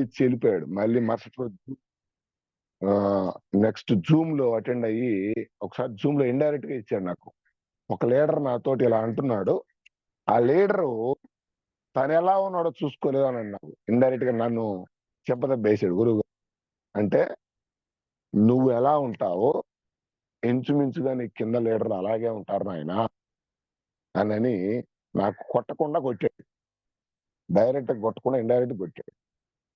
ఇచ్చి వెళ్ళిపోయాడు. మళ్ళీ మరుసటి రోజు నెక్స్ట్ జూమ్ లో అటెండ్ అయ్యి ఒకసారి జూమ్ లో ఇండైరెక్ట్ గా ఇచ్చాడు నాకు. ఒక లీడర్ నాతోటి ఇలా అంటున్నాడు, ఆ లీడరు తను ఎలా ఉన్నాడో చూసుకోలేదు అని అన్నాడు. ఇండైరెక్ట్ గా నన్ను చెప్పదబ్బేసాడు గురువు. అంటే నువ్వు ఎలా ఉంటావో ఇంచుమించుగా నీ కింద లీడర్ అలాగే ఉంటారు నాయన అని నాకు కొట్టకుండా కొట్టాడు. డైరెక్ట్ గా కొట్టకుండా ఇండైరెక్ట్ కొట్టాడు.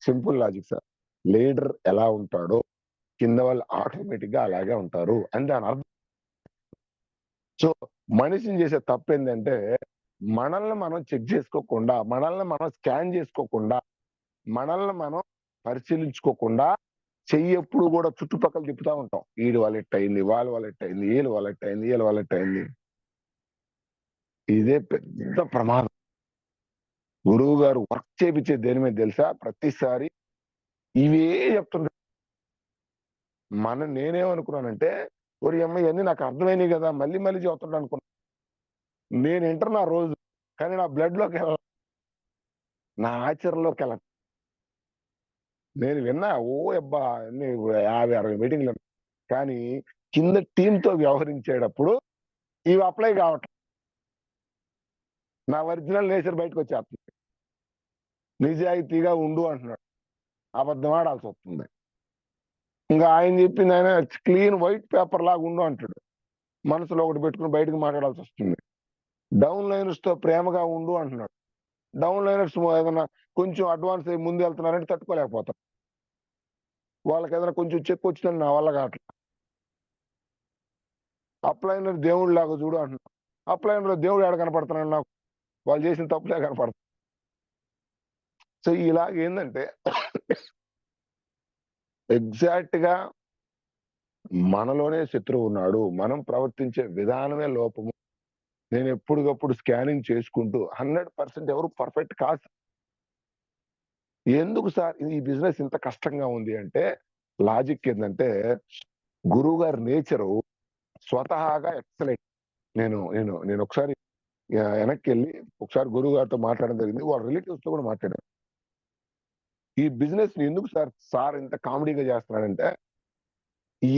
Simple logic sir. లీడర్ ఎలా ఉంటాడో కింద వాళ్ళు ఆటోమేటిక్ గా అలాగే ఉంటారు అని దాని అర్థం. సో మనిషిని చేసే తప్పు ఏంటంటే మనల్ని మనం చెక్ చేసుకోకుండా, మనల్ని మనం స్కాన్ చేసుకోకుండా, మనల్ని మనం పరిశీలించుకోకుండా చెయ్యి ఎప్పుడు కూడా చుట్టుపక్కల తిప్పుతా ఉంటాం. ఈడు వాళ్ళెట్ అయింది, వాళ్ళెట్ అయింది, వీళ్ళు వాళ్ళెట్ అయింది, వీళ్ళు వాళ్ళెట్ అయింది. ఇదే పెద్ద ప్రమాదం. గురువు గారు వర్క్ చేపించే దేని మీద తెలుసా? ప్రతిసారి ఇవే చెప్తుంటారు. నేనేమనుకున్నానంటే ఒరి అమ్మ ఇవన్నీ నాకు అర్థమైనవి కదా, మళ్ళీ మళ్ళీ చెప్తుంటా అనుకున్నా. నేను వింటున్నా రోజు, కానీ నా బ్లడ్ లోకి వెళ్ళ, నా ఆచరణలోకి వెళ్ళ. నేను విన్నా అబ్బా 50-60 మీటింగ్లు, కానీ కింద టీంతో వ్యవహరించేటప్పుడు ఇవి అప్లై కావట్లేదు. నా ఒరిజినల్ నేచర్ బయటకు వచ్చేస్తుంది. నిజాయితీగా ఉండు అంటున్నాడు, అబద్ధం ఆడాల్సి వస్తుంది. ఇంకా ఆయన చెప్పింది ఆయన క్లీన్ వైట్ పేపర్ లాగా ఉండు అంటాడు, మనసులో ఒకటి పెట్టుకుని బయటకు మాట్లాడాల్సి వస్తుంది. డౌన్ లైనర్స్ తో ప్రేమగా ఉండు అంటున్నాడు. డౌన్ లైనర్స్ ఏదైనా కొంచెం అడ్వాన్స్ అయ్యి ముందు వెళ్తున్నారంటే తట్టుకోలేకపోతాం. వాళ్ళకి ఏదైనా కొంచెం చెక్ వచ్చిందని నా వల్ల కావట్లేదు. అప్లైనర్ దేవుడు లాగా చూడు అంటున్నాడు. అప్లైనర్ దేవుడు ఎక్కడ కనపడుతున్నాడు నాకు? వాళ్ళు చేసిన తప్పులే కనపడుతుంది. సో ఇలాగ ఏంటంటే ఎగ్జాక్ట్ గా మనలోనే శత్రువు ఉన్నాడు, మనం ప్రవర్తించే విధానమే లోపము. నేను ఎప్పటికప్పుడు స్కానింగ్ చేసుకుంటూ 100% ఎవరు పర్ఫెక్ట్ కాదు. ఎందుకు సార్ ఈ బిజినెస్ ఇంత కష్టంగా ఉంది అంటే లాజిక్ ఏంటంటే గురువు గారి నేచరు స్వతహాగా ఎక్సలెంట్. నేను నేను నేను ఒకసారి వెనక్కి వెళ్ళి ఒకసారి గురువు గారితో మాట్లాడడం జరిగింది. వాళ్ళ రిలేటివ్స్ తో కూడా మాట్లాడాను. ఈ బిజినెస్ ఎందుకు సార్ ఇంత కామెడీగా చేస్తున్నాడంటే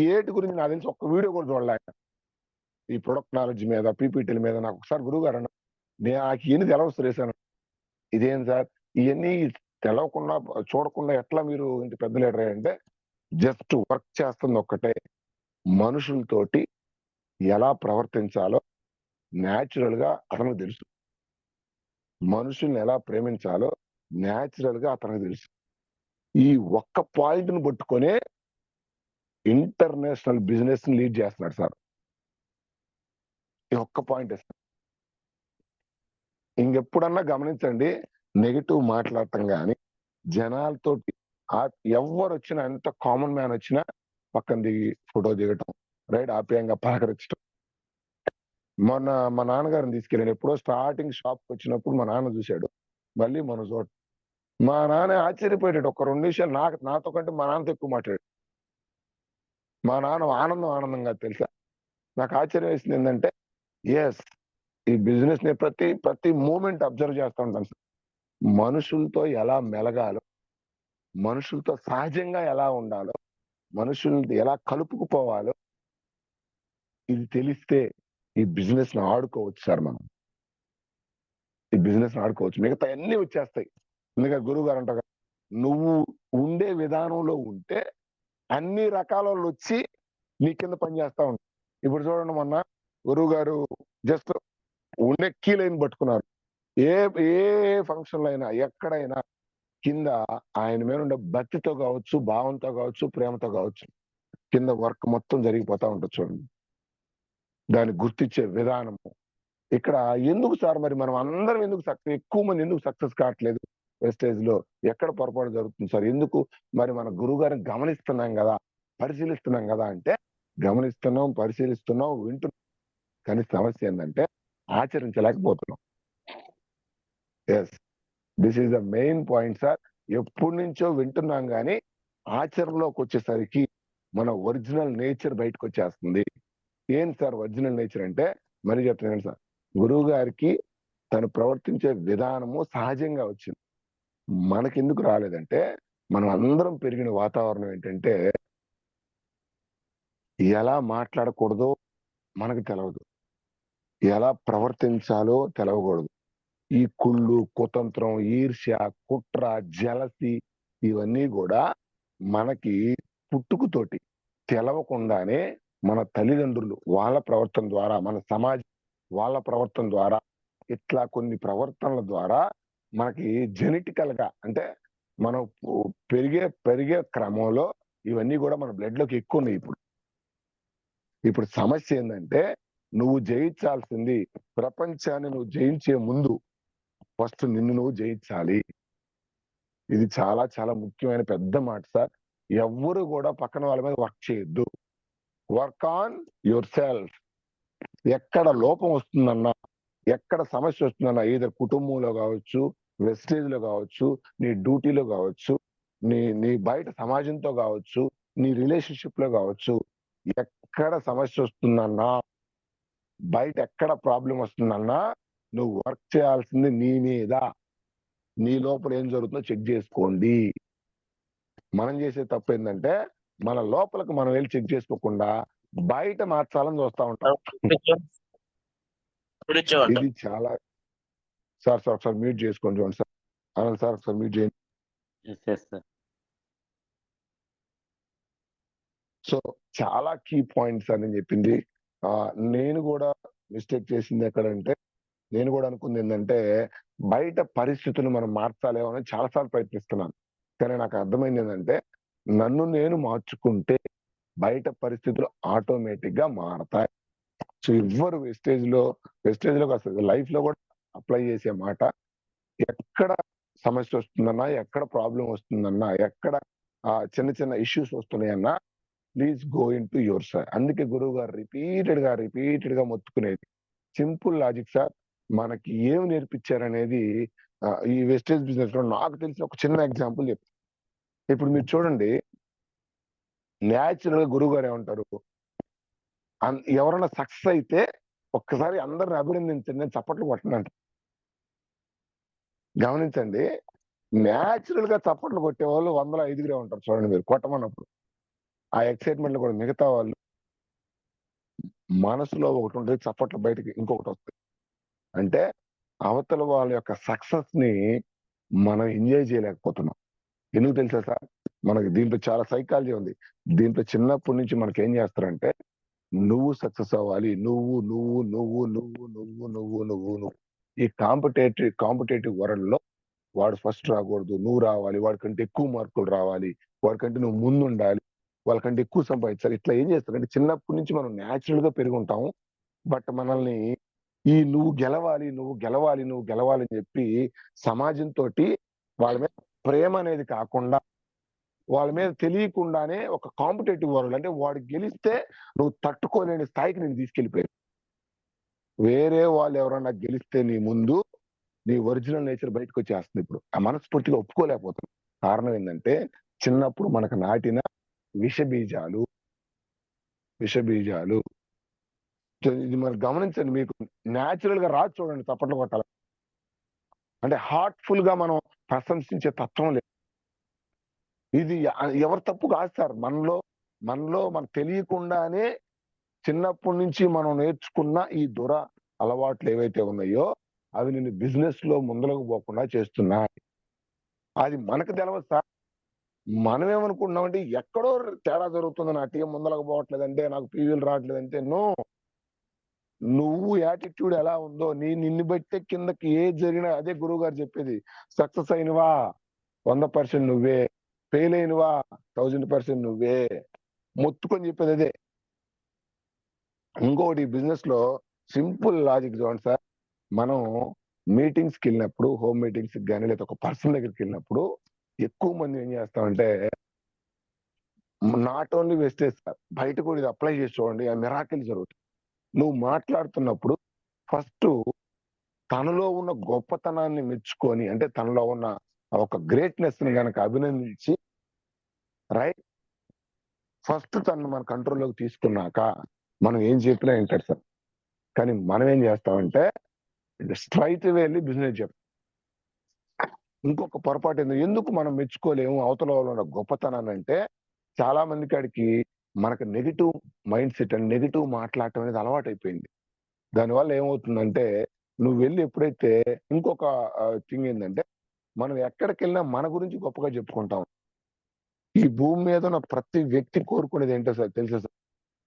ఏటి గురించి నాకు తెలిసి ఒక్క వీడియో కూడా చూడలే. ఈ ప్రొడక్ట్ నాలెడ్జ్ మీద, పీపీటీల మీద నాకు ఒకసారి గురువు గారు అన్న, నాకు ఇవన్నీ తెలవదు సురేశాను. ఇదేం సార్ ఇవన్నీ తెలవకుండా చూడకుండా ఎట్లా మీరు ఇంత పెద్ద లీడర్ అంటే జస్ట్ వర్క్ చేస్తుంది ఒక్కటే, మనుషులతోటి ఎలా ప్రవర్తించాలో న్యాచురల్ గా అతనికి తెలుసు. మనుషుల్ని ఎలా ప్రేమించాలో న్యాచురల్ గా అతనికి తెలుసు. ఈ ఒక్క పాయింట్ ను పట్టుకొనే ఇంటర్నేషనల్ బిజినెస్ ని లీడ్ చేస్తున్నాడు సార్. ఈ ఒక్క పాయింట్ సార్. ఇంకెప్పుడన్నా గమనించండి, నెగిటివ్ మాట్లాడటం కానీ జనాలతోటి ఎవరు వచ్చినా, ఎంత కామన్ మ్యాన్ వచ్చినా పక్కన దిగి ఫోటో దిగటం, రైట్, ఆప్యాయంగా పలకరించడం. మొన్న మా నాన్నగారిని తీసుకెళ్ళాను. ఎప్పుడో స్టార్టింగ్ షాప్ వచ్చినప్పుడు మా నాన్న చూశాడు, మళ్ళీ మన చోట మా నాన్న ఆశ్చర్యపోయాడు. ఒక 2 నిమిషాలు నాతో కంటే మా నాన్నతో ఎక్కువ మాట్లాడాడు. మా నాన్న ఆనందంగా తెలుసా. నాకు ఆశ్చర్యం వేసింది ఏంటంటే ఎస్, ఈ బిజినెస్ ని ప్రతి మూమెంట్ అబ్జర్వ్ చేస్తూ ఉంటాను సార్. మనుషులతో ఎలా మెలగాలో, మనుషులతో సహజంగా ఎలా ఉండాలో, మనుషుల్ని ఎలా కలుపుకుపోవాలో ఇది తెలిస్తే ఈ బిజినెస్ ని ఆడుకోవచ్చు సార్. మనం ఈ బిజినెస్ ని ఆడుకోవచ్చు, మిగతా అన్ని వచ్చేస్తాయి. ఎందుకంటే గురువు గారు అంటారు, నువ్వు ఉండే విధానంలో ఉంటే అన్ని రకాల వాళ్ళు వచ్చి నీ కింద పనిచేస్తా ఉంటారు. ఇప్పుడు చూడండి, మొన్న గురువు గారు జస్ట్ ఉండే కీ లైన్ పట్టుకున్నారు. ఏ ఏ ఫంక్షన్ లో అయినా, ఎక్కడైనా కింద ఆయన మీద ఉండే భక్తితో కావచ్చు, భావంతో కావచ్చు, ప్రేమతో కావచ్చు, కింద వర్క్ మొత్తం జరిగిపోతా ఉంటుంది చూడండి. దాన్ని గుర్తించే విధానము. ఇక్కడ ఎందుకు సార్ మరి మనం అందరం ఎందుకు ఎక్కువ మంది ఎందుకు సక్సెస్ కావట్లేదు వెస్టేజ్ లో? ఎక్కడ పొరపాటు జరుగుతుంది సార్? ఎందుకు మరి మన గురువు గారిని గమనిస్తున్నాం కదా, పరిశీలిస్తున్నాం కదా అంటే గమనిస్తున్నాం, పరిశీలిస్తున్నాం, వింటున్నాం, కానీ సమస్య ఏంటంటే ఆచరించలేకపోతున్నాం. Yes, this is the main point sir. ఎప్పటి నుంచో వింటున్నాం కానీ ఆచరణలోకి వచ్చేసరికి మన ఒరిజినల్ నేచర్ బయటకు వచ్చేస్తుంది. ఏం సార్ ఒరిజినల్ నేచర్ అంటే? మరి చెప్తున్నాను సార్, గురువు గారికి తను ప్రవర్తించే విధానము సహజంగా వచ్చింది. మనకెందుకు రాలేదంటే మనం అందరం పెరిగిన వాతావరణం ఏంటంటే ఎలా మాట్లాడకూడదో మనకు తెలవదు, ఎలా ప్రవర్తించాలో తెలవకూడదు. ఈ కుళ్ళు, కుతంత్రం, ఈర్ష్య, కుట్ర, జలసి ఇవన్నీ కూడా మనకి పుట్టుకతోటి తెలవకుండానే మన తల్లిదండ్రులు వాళ్ళ ప్రవర్తన ద్వారా, మన సమాజం వాళ్ళ ప్రవర్తన ద్వారా, ఇట్లా కొన్ని ప్రవర్తనల ద్వారా మనకి జెనెటికల్ గా అంటే మనం పెరిగే పెరిగే క్రమంలో ఇవన్నీ కూడా మన బ్లడ్ లోకి ఎక్కువ ఉన్నాయి. ఇప్పుడు సమస్య ఏంటంటే నువ్వు జయించాల్సింది, ప్రపంచాన్ని నువ్వు జయించే ముందు ఫస్ట్ నిన్ను నువ్వు జయించాలి. ఇది చాలా చాలా ముఖ్యమైన పెద్ద మాట సార్. ఎవ్వరు కూడా పక్కన వాళ్ళ మీద వర్క్ చేయొద్దు. Work on your self. ఎక్కడ లోపం వస్తుందన్నా, ఎక్కడ సమస్య వస్తుందన్నా, ఏదో కుటుంబంలో కావచ్చు, వెస్టేజ్ లో కావచ్చు, నీ డ్యూటీలో కావచ్చు, నీ నీ బయట సమాజంతో కావచ్చు, నీ రిలేషన్షిప్ లో కావచ్చు, ఎక్కడ సమస్య వస్తుందన్నా, బయట ఎక్కడ ప్రాబ్లం వస్తుందన్నా, నువ్వు వర్క్ చేయాల్సింది నీ మీద. నీ లోపల ఏం జరుగుతుందో చెక్ చేసుకోండి. మనం చేసే తప్పు ఏంటంటే మన లోపలికి మనం వెళ్ళి చెక్ చేసుకోకుండా బయట మార్చాలని చూస్తా ఉంటాం. ఇది చాలా సార్ ఒకసారి మ్యూట్ చేసుకోండి చూడండి సార్. అనంత్ సార్ ఒకసారి మ్యూట్ చేయండి. సో చాలా కీ పాయింట్స్ అని చెప్పింది. నేను కూడా మిస్టేక్ చేసింది ఎక్కడంటే, నేను కూడా అనుకుంది ఏంటంటే బయట పరిస్థితులు మనం మార్చాలేమో అని చాలాసార్లు ప్రయత్నిస్తున్నాను. కానీ నాకు అర్థమైంది ఏంటంటే నన్ను నేను మార్చుకుంటే బయట పరిస్థితులు ఆటోమేటిక్ గా మారతాయి. సో ఎవ్వరు వెస్టేజ్ లో కాదు, లైఫ్ లో కూడా అప్లై చేసే మాట. ఎక్కడ సమస్య వస్తుందన్నా, ఎక్కడ ప్రాబ్లం వస్తుందన్నా, ఎక్కడ చిన్న చిన్న ఇష్యూస్ వస్తున్నాయన్నా, please go in to your side. అందుకే గురువు గారు రిపీటెడ్ గా మొత్తుకునేది సింపుల్ లాజిక్ సార్. మనకి ఏం నేర్పించారనేది ఈ వెస్టేజ్ బిజినెస్ లో నాకు తెలిసిన ఒక చిన్న ఎగ్జాంపుల్ చెప్తాను. ఇప్పుడు మీరు చూడండి, న్యాచురల్ గా గురువు గారు ఏమంటారు, ఎవరైనా సక్సెస్ అయితే ఒక్కసారి అందరిని అభినందించండి, నేను చప్పట్లు కొట్టను అంట. గమనించండి, న్యాచురల్ గా చప్పట్లు కొట్టే వాళ్ళు 100లో 5 ఉంటారు చూడండి మీరు కొట్టమన్నప్పుడు. ఆ ఎక్సైట్మెంట్ లో కూడా మిగతా వాళ్ళు మనసులో ఒకటి ఉంటుంది, చప్పట్లు బయటకి ఇంకొకటి వస్తుంది. అంటే అవతల వాళ్ళ యొక్క సక్సెస్ ని మనం ఎంజాయ్ చేయలేకపోతున్నాం. ఎందుకు తెలుసా సార్, మనకి దీంట్లో చాలా సైకాలజీ ఉంది. దీంట్లో చిన్నప్పటి నుంచి మనకి ఏం చేస్తారంటే నువ్వు సక్సెస్ అవ్వాలి, నువ్వు నువ్వు నువ్వు నువ్వు నువ్వు నువ్వు నువ్వు నువ్వు ఈ కాంపిటేటివ్ వరల్డ్ లో వాడు ఫస్ట్ రాకూడదు, నువ్వు రావాలి, వాడికంటే ఎక్కువ మార్కులు రావాలి, వాడికంటే నువ్వు ముందు ఉండాలి, వాళ్ళకంటే ఎక్కువ సంపాదించాలి. ఇట్లా ఏం చేస్తారంటే చిన్నప్పటి నుంచి మనం న్యాచురల్ గా పెరిగి ఉంటాము. బట్ మనల్ని ఈ నువ్వు గెలవాలి అని చెప్పి సమాజంతో వాళ్ళ మీద ప్రేమ అనేది కాకుండా, వాళ్ళ మీద తెలియకుండానే ఒక కాంపిటేటివ్ వరల్డ్, అంటే వాడు గెలిస్తే నువ్వు తట్టుకోలేని స్థాయికి నేను తీసుకెళ్లిపోయాను. వేరే వాళ్ళు ఎవరన్నా గెలిస్తే నీ ముందు నీ ఒరిజినల్ నేచర్ బయటకు వచ్చేస్తుంది. ఇప్పుడు ఆ మనస్ఫూర్తిగా ఒప్పుకోలేకపోతున్నాం. కారణం ఏంటంటే చిన్నప్పుడు మనకు నాటిన విష బీజాలు. ఇది మరి గమనించండి, మీకు న్యాచురల్ గా రాదు చూడండి చప్పట్లు కొట్టాలి అంటే, హార్ట్ఫుల్ గా మనం ప్రశంసించే తత్వం లేదు. ఇది ఎవరి తప్పు కాదు సార్, మనకు తెలియకుండానే చిన్నప్పటి నుంచి మనం నేర్చుకున్న ఈ అలవాట్లు ఏవైతే ఉన్నాయో అవి నేను బిజినెస్ లో ముందరకు పోకుండా చేస్తున్నాయి. అది మనకు తెలవదు సార్. మనం ఏమనుకుంటున్నామంటే ఎక్కడో తేడా జరుగుతుంది, నా టీం ముందరకు పోవట్లేదంటే, నాకు పీవీలు రావట్లేదంటే, నో. నువ్వు యాటిట్యూడ్ ఎలా ఉందో నిన్ను బట్టే కిందకి ఏది జరిగినా అదే గురువు గారు చెప్పేది. సక్సెస్ అయినవా 100% నువ్వే, ఫెయిల్ అయినవా 1000% నువ్వే. మొత్తుకొని చెప్పేది అదే. ఇంకొకటి బిజినెస్ లో సింపుల్ లాజిక్ చూడండి సార్. మనం మీటింగ్స్ కి వెళ్ళినప్పుడు, హోమ్ మీటింగ్స్ కానీ లేదా ఒక పర్సన్ దగ్గరికి వెళ్ళినప్పుడు ఎక్కువ మంది ఏం చేస్తామంటే, నాట్ ఓన్లీ వెస్టేజ్ సార్, బయట కూడా ఇది అప్లై చేసి చూడండి, ఆ మిరాకిల్ జరుగుతుంది. నువ్వు మాట్లాడుతున్నప్పుడు ఫస్ట్ తనలో ఉన్న గొప్పతనాన్ని మెచ్చుకొని, అంటే తనలో ఉన్న ఒక గ్రేట్నెస్ ని గనక అభినందించి, రైట్, ఫస్ట్ తను మన కంట్రోల్లోకి తీసుకున్నాక మనం ఏం చెప్పినా వింటాడు సార్. కానీ మనం ఏం చేస్తామంటే స్ట్రైట్ వెళ్ళి బిజినెస్ చెప్తాం. ఇంకొక పొరపాటు ఎందుకు మనం మెచ్చుకోలేము అవతల వాళ్ళలో ఉన్న గొప్పతనాన్ని అంటే, చాలా మంది కాడికి మనకు negative mind set and negative మాట్లాడటం అనేది అలవాటైపోయింది. దానివల్ల ఏమవుతుందంటే, నువ్వు వెళ్లి ఎప్పుడైతే ఇంకొక థింగ్ ఏందంటే, మనం ఎక్కడికెళ్ళినా మన గురించి గొప్పగా చెప్పుకుంటాం. ఈ భూమి మీద ఉన్న ప్రతి వ్యక్తి కోరుకునేది ఏంటో తెలుసా సార్?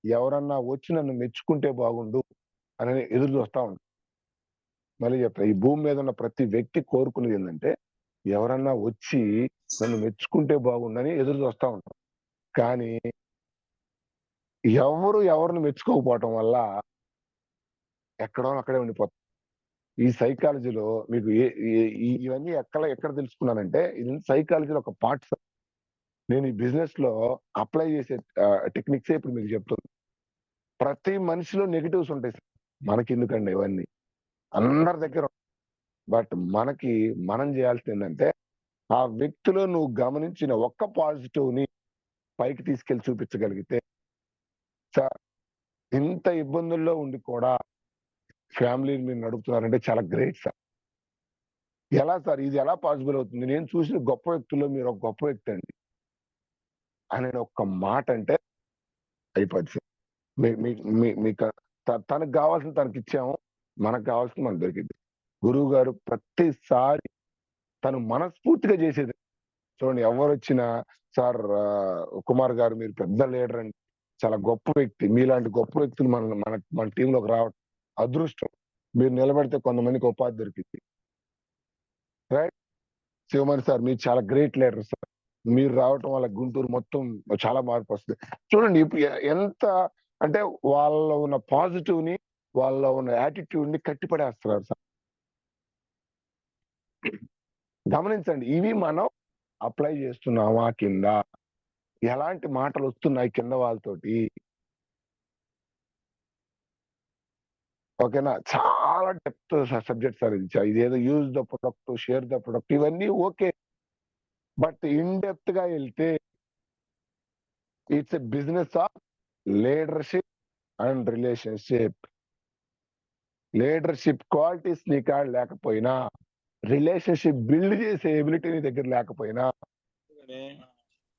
ఎవరన్నా వచ్చి నన్ను మెచ్చుకుంటే బాగుండు అని ఎదురు చూస్తా ఉంటాం. మళ్ళీ చెప్తా. ఈ భూమి మీద ఉన్న ప్రతి వ్యక్తి కోరుకునేది ఏందంటే, ఎవరన్నా వచ్చి నన్ను మెచ్చుకుంటే బాగుండని ఎదురు చూస్తా ఉంటాం. కానీ ఎవరు ఎవరిని మెచ్చుకోకపోవటం వల్ల ఎక్కడో అక్కడే ఉండిపోతాం. ఈ సైకాలజీలో మీకు ఏ ఏ ఇవన్నీ ఎక్కడ తెలుసుకున్నానంటే, ఇది సైకాలజీలో ఒక పార్ట్ సార్. నేను ఈ బిజినెస్‌లో అప్లై చేసే టెక్నిక్సే ఇప్పుడు మీకు చెప్తున్నా. ప్రతి మనిషిలో నెగెటివ్స్ ఉంటాయి సార్. మనకెందుకండి ఇవన్నీ? అందరి దగ్గర బట్ మనం చేయాల్సిందేంటంటే, ఆ వ్యక్తిలో నువ్వు గమనించిన ఒక్క పాజిటివ్‌ని పైకి తీసుకెళ్ళి చూపించగలిగితే, సార్ ఇంత ఇబ్బందుల్లో ఉండి కూడా ఫ్యామిలీని మీరు నడుపుతున్నారంటే చాలా గ్రేట్ సార్. ఎలా సార్ ఇది ఎలా పాసిబుల్ అవుతుంది? నేను చూసిన గొప్ప వ్యక్తుల్లో మీరు ఒక గొప్ప వ్యక్తి అండి. అనే ఒక్క మాట అంటే అయిపోద్ది సార్. మీ మీ మీ మీక తనకు గావాల్సింది తనకిచ్చాము. మనకు గావాల్సింది మనకు దొరికింది. గురువుగారు ప్రతిసారి తను మనస్ఫూర్తిగా చేసేది. చూడండి ఎవరొచ్చినా సార్ కుమార్ గారు మీరు పెద్ద లీడర్ అండి. చాలా గొప్ప వ్యక్తి. మీలాంటి గొప్ప వ్యక్తులు మన టీమ్‌లోకి రావడం అదృష్టం. మీరు నిలబడితే కొంతమందికి ఉపాధి దొరికిద్ది. రైట్? శివమణి సార్ మీరు చాలా గ్రేట్ లీడర్ సార్. మీరు రావటం వల్ల గుంటూరు మొత్తం చాలా మార్పొస్తది. చూడండి ఇప్పుడు ఎంత అంటే వాళ్ళలో ఉన్న పాజిటివ్‌ని, వాళ్ళలో ఉన్న యాటిట్యూడ్‌ని కట్టిపడేస్తున్నారు సార్. గమనించండి. ఇవి మనం అప్లై చేస్తున్నామా కింద? ఎలాంటి మాటలొస్తున్నాయి కింద వాళ్ళతోటి? ఓకేనా? చాలా డెప్త్ సబ్జెక్ట్ సార్ ఇది. ఇదేదో use the product, share the product ఇవన్నీ ఓకే. బట్ ఇన్ డెప్త్‌గా ఎళ్తే it's a business of leadership and relationship. Leadership qualities నీ కాడ లేకపోయినా, రిలేషన్‌షిప్ బిల్డ్ చేసే ఎబిలిటీ నీ దగ్గర లేకపోయినా,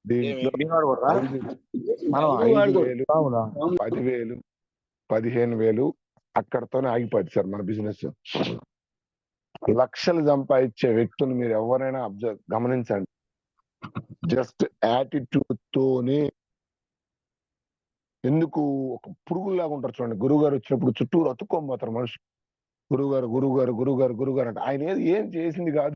దీంట్లో బీహార్ కూడా 5,000, 10,000, 15,000 అక్కడితోనే ఆగిపోద్ది సార్ మన బిజినెస్. లక్షలు సంపాదించే వ్యక్తులు మీరు ఎవరైనా గమనించండి. జస్ట్ యాటిట్యూడ్ తోనే ఎందుకు ఒక పురుగుల్లాగా ఉంటారు చూడండి. గురువుగారు వచ్చినప్పుడు చుట్టూరు అతుక్కొని పోతారు మనుషులు. గురువుగారు అంటే ఆయన ఏం చేసింది కాదు.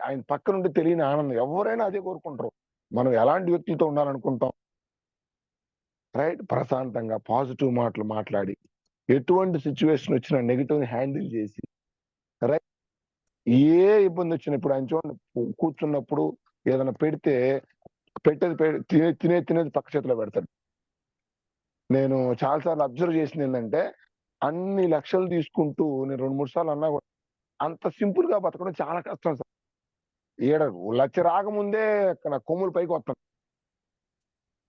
ఆయన పక్కనుండి తెలియని ఆనందం. ఎవరైనా అదే కోరుకుంటారు. మనం ఎలాంటి వ్యక్తులతో ఉండాలనుకుంటాం? రైట్? ప్రశాంతంగా పాజిటివ్ మాటలు మాట్లాడి, ఎటువంటి సిట్యుయేషన్ వచ్చినా నెగెటివ్‌ని హ్యాండిల్ చేసి, రైట్? ఏ ఇబ్బందొచ్చినా ఇప్పుడు ఆయన చూడండి కూర్చున్నప్పుడు ఏదైనా పెడితే పెట్టేది తినేది పక్క చేతిలో పెడతాడు. నేను చాలా సార్లు అబ్జర్వ్ చేసిందేంటంటే, అన్ని లక్షలు తీసుకుంటూ నేను 2, 3 సార్లు అన్నా గూడా అంత సింపుల్‌గా బతకడం చాలా కష్టం సార్. ఈడ లక్ష రాకముందే నా కొమ్ములు పైకొస్తున్నాయి.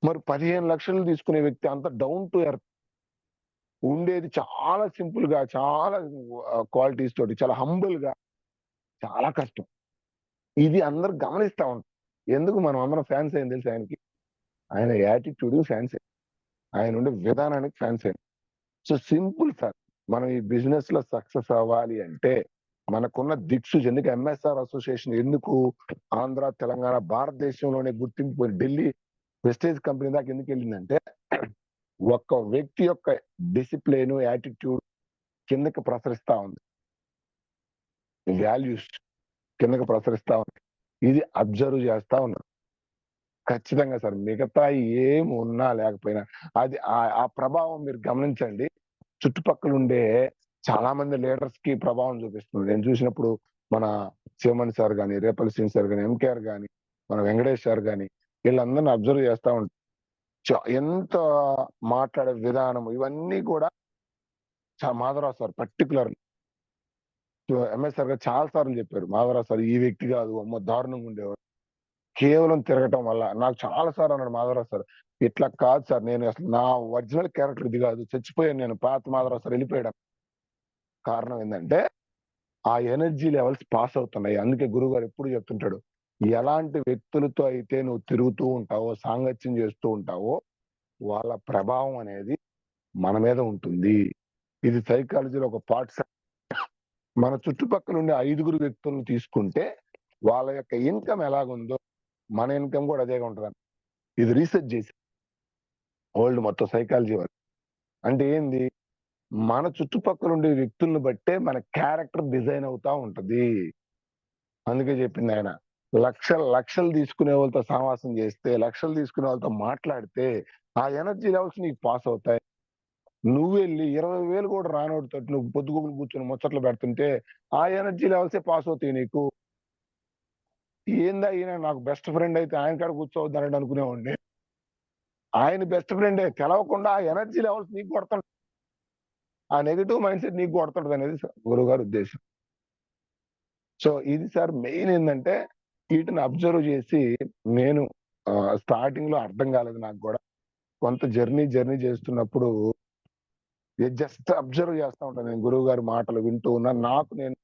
మరి 15,00,000 తీసుకునే వ్యక్తి అంత డౌన్ టు ఎర్త్ ఉండేది చాలా సింపుల్‌గా, చాలా క్వాలిటీస్ తోటి చాలా హంబుల్‌గా చాలా కష్టం. ఇది అందరూ గమనిస్తా ఉంటారు. ఎందుకు మనం అందరం ఫాన్స్ అయ్యాం తెలుసా ఆయనకి? ఆయన యాటిట్యూడ్ ఫాన్స్ అయ్యాం. ఆయన ఉండే విధానానికి ఫాన్స్ అయ్యాం. So simple sir. మనం ఈ బిజినెస్‌లో సక్సెస్ అవ్వాలి అంటే మనకున్న దిక్సూచి ఎందుకు ఎంఎస్ఆర్ అసోసియేషన్ ఎందుకు ఆంధ్ర, తెలంగాణ భారతదేశంలోనే గుర్తింపు పోయి ఢిల్లీ వెస్టేజ్ కంపెనీ దాకా ఎందుకెళ్ళిందంటే ఒక్క వ్యక్తి యొక్క డిసిప్లిన్, యాటిట్యూడ్ కిందకి ప్రసరిస్తా ఉంది. వాల్యూస్ కిందకి ప్రసరిస్తా ఉంది. ఇది అబ్జర్వ్ చేస్తా ఉన్నాను. ఖచ్చితంగా సార్. మిగతాయి ఏమి ఉన్నా లేకపోయినా అది ఆ ప్రభావం మీరు గమనించండి. చుట్టుపక్కలుండే చాలా మంది లీడర్స్‌కి ప్రభావం చూపిస్తుంది. నేను చూసినప్పుడు మన శివమణి సార్ గాని, రేపల్లి సింగ్ సార్ గాని, ఎంకేఆర్ గాని, మన వెంకటేష్ సార్ గాని వీళ్ళందరిని అబ్జర్వ్ చేస్తా ఉంటా. ఎంత మాట్లాడే విధానం ఇవన్నీ కూడా Madhavarao sir particularly MS sir గారు చాలా సార్లు చెప్పారు. మాధవరావు సార్ ఈ వ్యక్తి కాదు అమ్మో! దారుణంగా ఉండేవాడు. కేవలం తిరగటం వల్ల. నాకు చాలా సార్లు అన్నాడు మాధవరావు సార్. ఇట్లా కాదు సార్. నేను అసలు నా ఒరిజినల్ క్యారెక్టర్ ఇది కాదు. చచ్చిపోయాను నేను. పాత మాధవరావు సార్ వెళ్ళిపోయాడు. కారణం ఏందంటే ఆ ఎనర్జీ లెవెల్స్ పాస్ అవుతున్నాయి. అందుకే గురువుగారు ఎప్పుడు చెప్తుంటాడు, ఎలాంటి వ్యక్తులతో అయితే నువ్వు తిరుగుతూ ఉంటావో, సాంగత్యం చేస్తూ ఉంటావో, వాళ్ళ ప్రభావం అనేది మన మీద ఉంటుంది. ఇది సైకాలజీలో ఒక పార్ట్. మన చుట్టుపక్కల ఉండే 5 వ్యక్తులను తీసుకుంటే, వాళ్ళ యొక్క ఇన్‌కమ్ ఎలాగుందో, మన ఇన్‌కమ్ కూడా అదేగా ఉంటదంట. ఇది రీసెర్చ్ చేసి వరల్డ్ మొత్తం సైకాలజీ వాళ్ళు. అంటే ఏంది? మన చుట్టుపక్కల ఉండే వ్యక్తులను బట్టే మన క్యారెక్టర్ డిజైన్ అవుతా ఉంటది. అందుకే చెప్పిందాయన. లక్షలు తీసుకునే వాళ్ళతో సహవాసం చేస్తే, లక్షలు తీసుకునే వాళ్ళతో మాట్లాడితే, ఆ ఎనర్జీ లెవెల్స్ నీకు పాస్ అవుతాయి. నువ్వెళ్లి 20,000 కూడా రానోడితోటి నువ్వు పొద్దుగుకులు కూర్చొని ముచ్చట్లు పెడుతుంటే, ఆ ఎనర్జీ లెవెల్సే పాస్ అవుతాయి నీకు. ఏందా ఈయన నాకు బెస్ట్ ఫ్రెండ్ అయితే ఆయన కాడ కూర్చోవద్దన్నాడు అనుకునేవాడిని. ఆయన బెస్ట్ ఫ్రెండే తెలవకుండా ఆ ఎనర్జీ లెవెల్స్ నీకు కొడతాడు. ఆ నెగెటివ్ మైండ్ సెట్ నీకు కొడతాడనేది గురువుగారి ఉద్దేశం. సో, ఇది సార్ మెయిన్ ఏందంటే, ఈటిని అబ్జర్వ్ చేసి నేను స్టార్టింగ్‌లో అర్థం కాలేదు నాకు గూడా. కొంత జర్నీ చేస్తున్నప్పుడు జస్ట్ అబ్జర్వ్ చేస్తా ఉంటాను. నేను గురువుగారి మాటలు వింటూ ఉన్నాను. నాకు నేను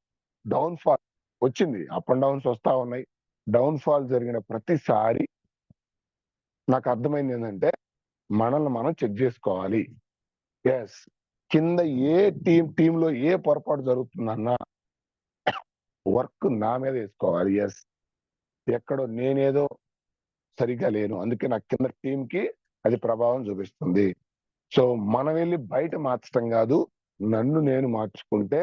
డౌన్ ఫాల్ వచ్చింది. అప్ అండ్ డౌన్స్ వస్తా ఉన్నాయి. డౌన్ ఫాల్ జరిగిన ప్రతిసారి నాకు అర్థమైందేంటంటే, మనల్ని మనం చెక్ జేసుకోవాలి. యెస్. కింద ఏ టీమ్‌లో ఏ పొరపాటు జరుగుతుందన్నా వర్క్ నా మీద ఏసుకోవాలి. యెస్. ఎక్కడో నేనేదో సరిగ్గా లేను. అందుకే నా కింద టీమ్‌కి అది ప్రభావం చూపిస్తుంది. సో, మనం వెళ్లి బయట మార్చటం గాదు. నన్ను నేను మార్చుకుంటే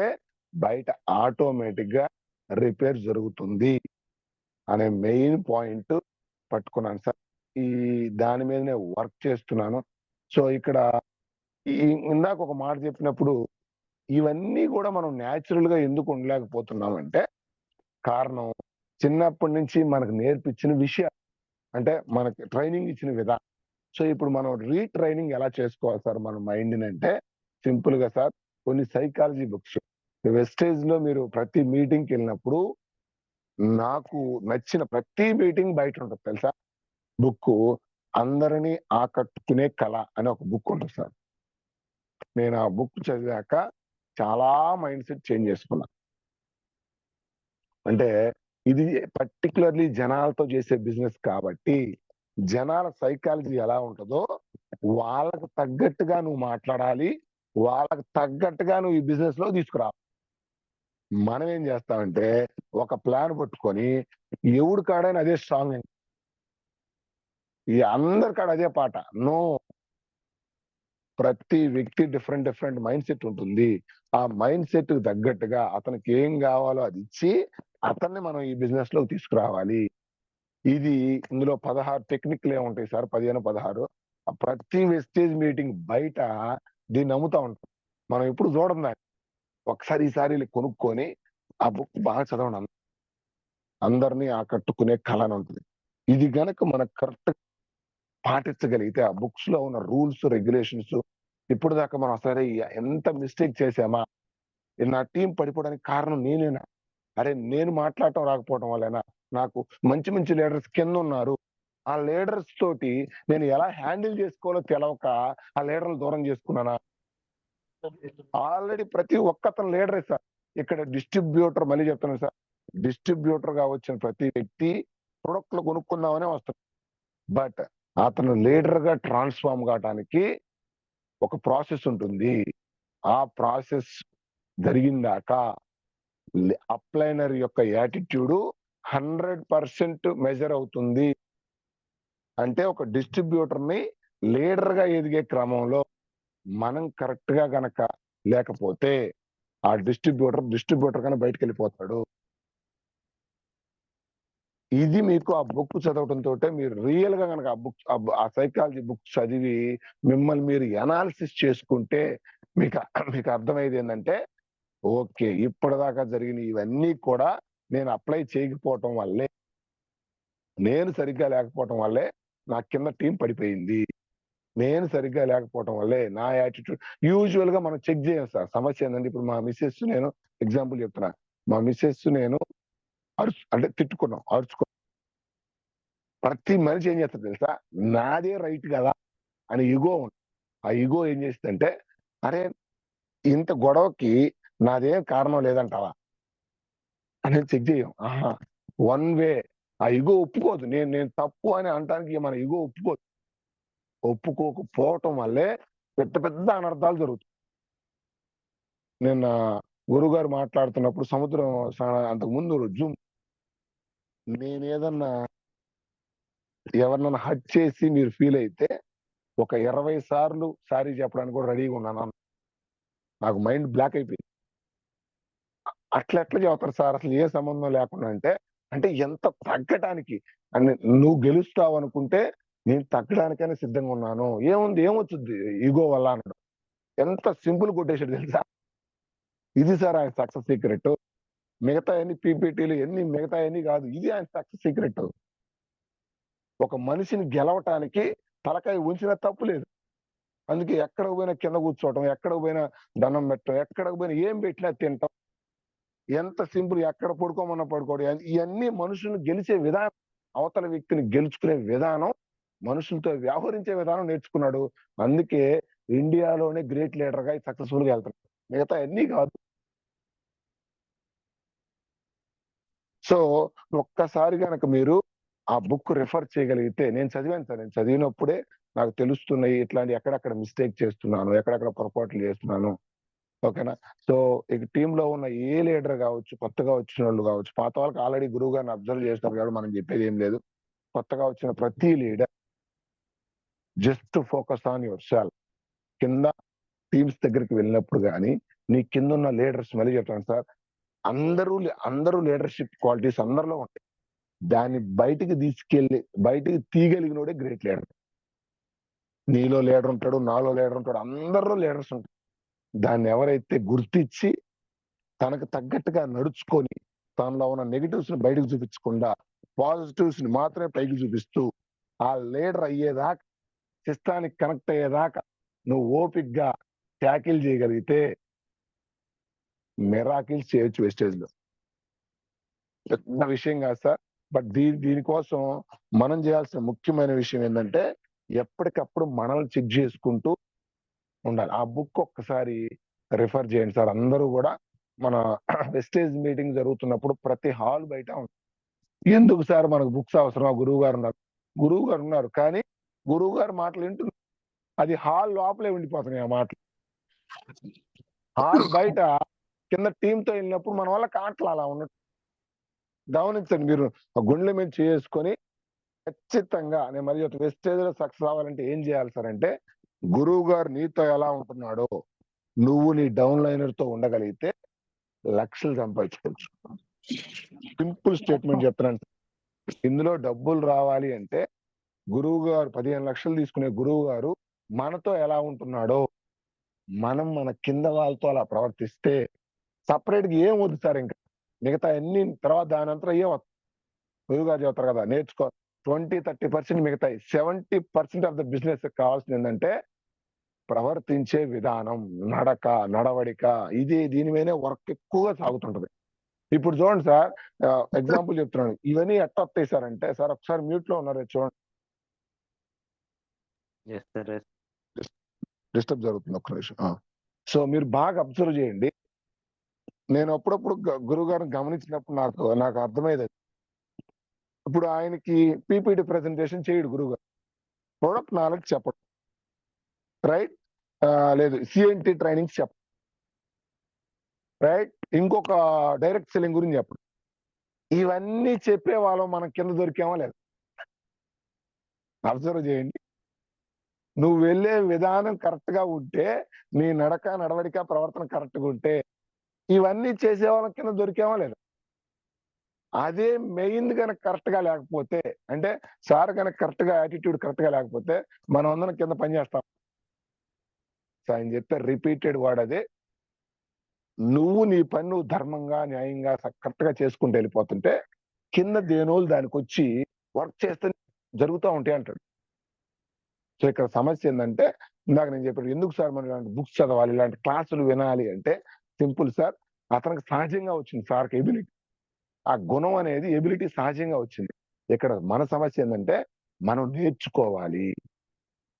బయట ఆటోమేటిక్‌గా రిపేర్ జరుగుతుంది అనే మెయిన్ పాయింట్ పట్టుకున్నాను సార్. ఈ దాని మీదనే వర్క్ చేస్తున్నాను. సో, ఇక్కడ ఈ ఇందాక ఒక మాట చెప్పినప్పుడు ఇవన్నీ గూడా మనం నేచురల్‌గా ఎందుకు ఉండలేకపోతున్నామంటే, కారణం చిన్నప్పటి నుంచి మనకు నేర్పించిన విషయాలు. అంటే మనకి ట్రైనింగ్ ఇచ్చిన విధానం. సో, ఇప్పుడు మనం రీట్రైనింగ్ ఎలా చేసుకోవాలి సార్ మన మైండ్‌నంటే, సింపుల్‌గా సార్ కొన్ని సైకాలజీ బుక్స్. వెస్టేజ్‌లో మీరు ప్రతి మీటింగ్‌కెళ్ళినప్పుడు నాకు నచ్చిన ప్రతి మీటింగ్ బయటుంటది తెలుసా? బుక్కు 'అందరిని ఆకట్టుకునే కళ' అని ఒక బుక్ ఉంటది సార్. నేను ఆ బుక్ చదివాక చాలా మైండ్ సెట్ చేంజ్ చేసుకున్నా. అంటే ఇది పర్టిక్యులర్‌లీ జనాలతో చేసే బిజినెస్ కాబట్టి, జనాల సైకాలజీ ఎలా ఉంటదో, వాళ్ళకి తగ్గట్టుగా నువ్వు మాట్లాడాలి. వాళ్ళకి తగ్గట్టుగా నువ్వు ఈ బిజినెస్‌లో తీసుకురావాలి. మనం ఏం చేస్తామంటే, ఒక ప్లాన్ పట్టుకొని, ఎవడి కాడైనా అదే స్ట్రాంగ్ అండి. ఈ అందరి కాడ అదే పాట. నో. ప్రతి వ్యక్తి డిఫరెంట్ మైండ్ సెట్ ఉంటుంది. ఆ మైండ్ సెట్‌కి తగ్గట్టుగా అతనికి ఏం గావాలో అది ఇచ్చి, అతన్ని మనం ఈ బిజినెస్‌లోకి తీసుకురావాలి. ఇది ఇందులో 16 టెక్నిక్‌లే ఉంటాయి సార్. 15, 16. ప్రతి వెస్టేజ్ మీటింగ్ బయట దీన్ని అమ్ముతా ఉంటారు. మనం ఎప్పుడు చూడం దాన్ని. ఒకసారి ఈసారి ఎళ్లి కొనుక్కొని, ఆ బుక్ బాగా చదవండి. అందరిని ఆకట్టుకునే కళ అని ఉంటది. ఇది గనక మనం కరెక్ట్ పాటించగలిగితే ఆ బుక్స్‌లో ఉన్న రూల్స్, రెగ్యులేషన్స్ ఇప్పటిదాకా మనం సరే ఎంత మిస్టేక్ చేశామా? నా టీమ్ పడిపోవడానికి కారణం నేనేనా? అరే! నేను మాట్లాడటం రాకపోవడం వల్లేనా? నాకు మంచి లీడర్స్ కిందున్నారు. ఆ లీడర్స్ తోటి నేను ఎలా హ్యాండిల్ చేసుకోవాలో తెలవక ఆ లీడర్‌లు దూరం చేసుకున్నానా? ఆల్రెడీ ప్రతి ఒక్కతను లీడరే సార్. ఇక్కడ డిస్ట్రిబ్యూటర్ మళ్ళీ చెప్తున్నాను సార్. డిస్ట్రిబ్యూటర్‌గా వచ్చిన ప్రతి వ్యక్తి ప్రొడక్ట్‌లు కొనుక్కుందామనే వస్తాడు. బట్ అతను లీడర్‌గా ట్రాన్స్‌ఫార్మ్ కావటానికి ఒక ప్రాసెస్ ఉంటుంది. ఆ ప్రాసెస్ జరిగిందాక అప్లైనర్ యొక్క యాటిట్యూడ్ 100% మెజర్ అవుతుంది. అంటే ఒక డిస్ట్రిబ్యూటర్‌ని లీడర్‌గా ఎదిగే క్రమంలో మనం కరెక్ట్‌గా గనక లేకపోతే ఆ డిస్ట్రిబ్యూటర్ గానే బయటికెళ్ళిపోతాడు. ఇది మీకు ఆ బుక్ చదవటంతోటే మీరు రియల్‌గా గనక ఆ సైకాలజీ బుక్ చదివి మిమ్మల్ని మీరు ఎనాలిసిస్ చేసుకుంటే మీకు మీకు అర్థమయ్యేదేందంటే, ఓకే. ఇప్పటిదాకా జరిగిన ఇవన్నీ కూడా నేను అప్లై చేయకపోవటం వల్లే, నేను సరిగ్గా లేకపోవటం వల్లే నా కింద టీమ్ పడిపోయింది. నేను సరిగ్గా లేకపోవటం వల్లే నా యాటిట్యూడ్ యూజువల్‌గా మనం చెక్ చేయం సార్. సమస్య ఏందంటే ఇప్పుడు మా మిసెస్ నేను ఎగ్జాంపుల్ చెప్తున్నా. మా మిసెస్ నేను అంటే తిట్టుకున్నాం. ప్రతి మనిషి ఏం చేస్తాడో తెలుసా? నాదే రైట్ గదా! అని ఇగో ఉంటది. ఆ ఇగో ఏం చేసిద్దంటే, అరే! ఇంత గొడవకి నాదేం కారణం లేదంటావా? అనేది చెక్ చేయం. ఆహా, వన్ వే. ఆ ఇగో ఒప్పుకోదు. నేను తప్పు అని అనటానికి మన ఇగో ఒప్పుకోదు. ఒప్పుకోకపోవటం వల్లే పెద్ద పెద్ద అనర్థాలు జరుగుతాయి. నిన్న గురువుగారు మాట్లాడుతున్నప్పుడు సముద్రం అంతకుముందు జూమ్ నేనేదన్నా ఎవరినైనా హర్ట్ చేసి మీరు ఫీల్ అయితే ఒక 20 సార్లు సారీ చెప్పడానికి కూడా రెడీగా ఉన్నాను. నాకు మైండ్ బ్లాక్ అయిపోయింది. అట్లెట్లా చెబుతారు సార్ అసలు ఏ సంబంధం లేకుండా అంటే, అంటే ఎంత తగ్గటానికి అని నువ్వు గెలుస్తావనుకుంటే నేను తగ్గడానికైనా సిద్ధంగా ఉన్నాను. ఏముంది ఏమొచ్చుద్ది ఇగో వల్ల అన్నాడు. ఎంత సింపుల్ కొటేషన్ తెలుసా? ఇది సార్ ఆయన సక్సెస్ సీక్రెట్. మిగతాయన్ని పీపీటీలు మిగతాయన్ని కాదు. ఇది ఆయన సక్సెస్ సీక్రెట్. ఒక మనిషిని గెలవటానికి తలకాయ ఉంచినా తప్పు లేదు. అందుకే ఎక్కడికి పోయినా కింద కూర్చోవటం, ఎక్కడికి పోయినా దండం పెట్టడం, ఎక్కడికి పోయినా ఏం పెట్టినా తింటాం. ఎంత సింపుల్, ఎక్కడ పడుకోమన్నా పడుకోవడం. ఇవన్నీ మనుషుల్ని గెలిచే విధానం, అవతల వ్యక్తిని గెలుచుకునే విధానం, మనుషులతో వ్యవహరించే విధానం నేర్చుకున్నాడు. అందుకే ఇండియాలోనే గ్రేట్ లీడర్ గా సక్సెస్ఫుల్ గా వెళ్తున్నాడు. మిగతా అన్ని కాదు. సో ఒక్కసారి గనక మీరు ఆ బుక్ రిఫర్ చేయగలిగితే, నేను చదివాను సార్. నేను చదివినప్పుడే నాకు తెలుస్తున్నాయి ఇట్లాంటి ఎక్కడెక్కడ మిస్టేక్ చేస్తున్నాను, ఎక్కడెక్కడ పొరపాట్లు చేస్తున్నాను. ఓకేనా? సో ఇక టీమ్ లో ఉన్న ఏ లీడర్ కావచ్చు, కొత్తగా వచ్చిన వాళ్ళు కావచ్చు, పాత వాళ్ళకి ఆల్రెడీ గురువు గారిని అబ్జర్వ్ చేస్తారు కాబట్టి మనం చెప్పేది ఏం లేదు. కొత్తగా వచ్చిన ప్రతి leader just focus on your self. కింద టీమ్స్ దగ్గరికి వెళ్ళినప్పుడు గానీ నీ కింద ఉన్న లీడర్స్ మళ్ళీ చెప్తాను సార్, అందరూ లీడర్షిప్ క్వాలిటీస్ అందరిలో ఉంటాయి. దాన్ని బయటికి తీయగలిగినోడే గ్రేట్ లీడర్. నీలో లీడర్ ఉంటాడు, నాలో లీడర్ ఉంటాడు, అందరిలో లీడర్స్ ఉంటారు. దాన్ని ఎవరైతే గుర్తించి తనకు తగ్గట్టుగా నడుచుకొని తనలో ఉన్న నెగిటివ్స్ ని బయటకు చూపించకుండా పాజిటివ్స్ ని మాత్రమే పైకి చూపిస్తూ ఆ లీడర్ అయ్యేదాకా, సిస్టానికి కనెక్ట్ అయ్యేదాకా నువ్వు ఓపిక్గా ట్యాకిల్ చేయగలిగితే మిరాకిల్స్ చేయొచ్చు వెస్టేజ్ లో. పెద్ద విషయం కాదు సార్. బట్ దీనికోసం మనం చేయాల్సిన ముఖ్యమైన విషయం ఏంటంటే ఎప్పటికప్పుడు మనల్ని చెక్ చేసుకుంటూ ఉండాలి. ఆ బుక్ ఒక్కసారి రిఫర్ చేయండి సార్. అందరూ కూడా మన వెస్టేజ్ మీటింగ్ జరుగుతున్నప్పుడు ప్రతి హాల్ బయట ఎందుకు సార్ మనకు బుక్స్ అవసరం? గురువు గారు ఉన్నారు కానీ గురువు గారు మాటలు వింటున్నారు. అది హాల్ లోపలే ఉండిపోతున్నాయి ఆ మాటలు. హాల్ బయట కింద టీమ్ తో వెళ్ళినప్పుడు మన వల్ల కావట్లా అలా ఉన్నట్టు. గమనించండి మీరు. గుండెల మీద చేసుకొని ఖచ్చితంగా నేను మరి వెస్టేజ్ లో సక్సెస్ అవ్వాలంటే ఏం చేయాలి సార్ అంటే, గురువు గారు నీతో ఎలా ఉంటున్నాడో నువ్వు నీ డౌన్ లైనర్ తో ఉండగలిగితే లక్షలు సంపాదించుకోవచ్చు. సింపుల్ స్టేట్మెంట్ చెప్తున్నాను. ఇందులో డబ్బులు రావాలి అంటే గురువు గారు 15 లక్షలు తీసుకునే గురువు గారు మనతో ఎలా ఉంటున్నాడో మనం మన కింద వాళ్ళతో అలా ప్రవర్తిస్తే సపరేట్ గా ఏం వద్దు సార్. ఇంకా మిగతా అన్ని తర్వాత దాని అంతా ఏం గురువు గారు చెబుతారు కదా, నేర్చుకో 20-30% మిగతాయి. 70% ఆఫ్ ద బిజినెస్ కావాల్సింది ఏంటంటే ప్రవర్తించే విధానం, నడవడిక. దీని మీదనే వర్క్ ఎక్కువగా సాగుతుంటది. ఇప్పుడు చూడండి సార్, ఎగ్జాంపుల్ చెప్తున్నాను. ఇవన్నీ ఎట్ట వస్తాయి సార్ అంటే, సార్ ఒకసారి మ్యూట్ లో ఉన్నారు చూడండి. డిస్టర్బ్ జరుగుతుంది, ఒక్క నిమిషం. సో మీరు బాగా అబ్జర్వ్ చేయండి. నేను అప్పుడప్పుడు గురువు గారిని గమనించినప్పుడు నాకు అర్థమయ్యేది. ఇప్పుడు ఆయనకి పీపీటీ ప్రెజెంటేషన్ చేయడు గురువు గారు. ప్రొడక్ట్ నాలెడ్జ్ చెప్పడు, రైట్? లేదు సిఎన్టీ ట్రైనింగ్స్ చెప్పడు, రైట్? ఇంకొక డైరెక్ట్ సెల్లింగ్ గురించి చెప్పడు. ఇవన్నీ చెప్పే వాళ్ళం మనం కింద దొరికామో లేదు అబ్జర్వ్ చేయండి. నువ్వు వెళ్ళే విధానం కరెక్ట్ గా ఉంటే, నీ నడవడిక ప్రవర్తన కరెక్ట్ గా ఉంటే ఇవన్నీ చేసే వాళ్ళం కింద దొరికామో లేదు. అదే మెయిన్ కనుక కరెక్ట్ గా లేకపోతే, అంటే సార్ కనుక కరెక్ట్ గా యాటిట్యూడ్ కరెక్ట్ గా లేకపోతే మనం అందరం కింద పనిచేస్తాం. ఆయన చెప్పే రిపీటెడ్ వర్డ్ అదే, నువ్వు నీ పని నువ్వు ధర్మంగా, న్యాయంగా, కరెక్ట్ గా చేసుకుంటూ వెళ్ళిపోతుంటే కింద దేనోళ్ళు దానికి వచ్చి వర్క్ చేస్తే జరుగుతూ ఉంటాయి అంటాడు. సో ఇక్కడ సమస్య ఏంటంటే, ఇందాక నేను చెప్పాను ఎందుకు సార్ మనం ఇలాంటి బుక్స్ చదవాలి, ఇలాంటి క్లాసులు వినాలి అంటే సింపుల్ సార్. అతనికి సహజంగా వచ్చింది సార్కి ఎబిలిటీ. ఆ గుణం అనేది ఎబిలిటీ సహజంగా వచ్చింది. ఇక్కడ మన సమస్య ఏంటంటే మనం నేర్చుకోవాలి.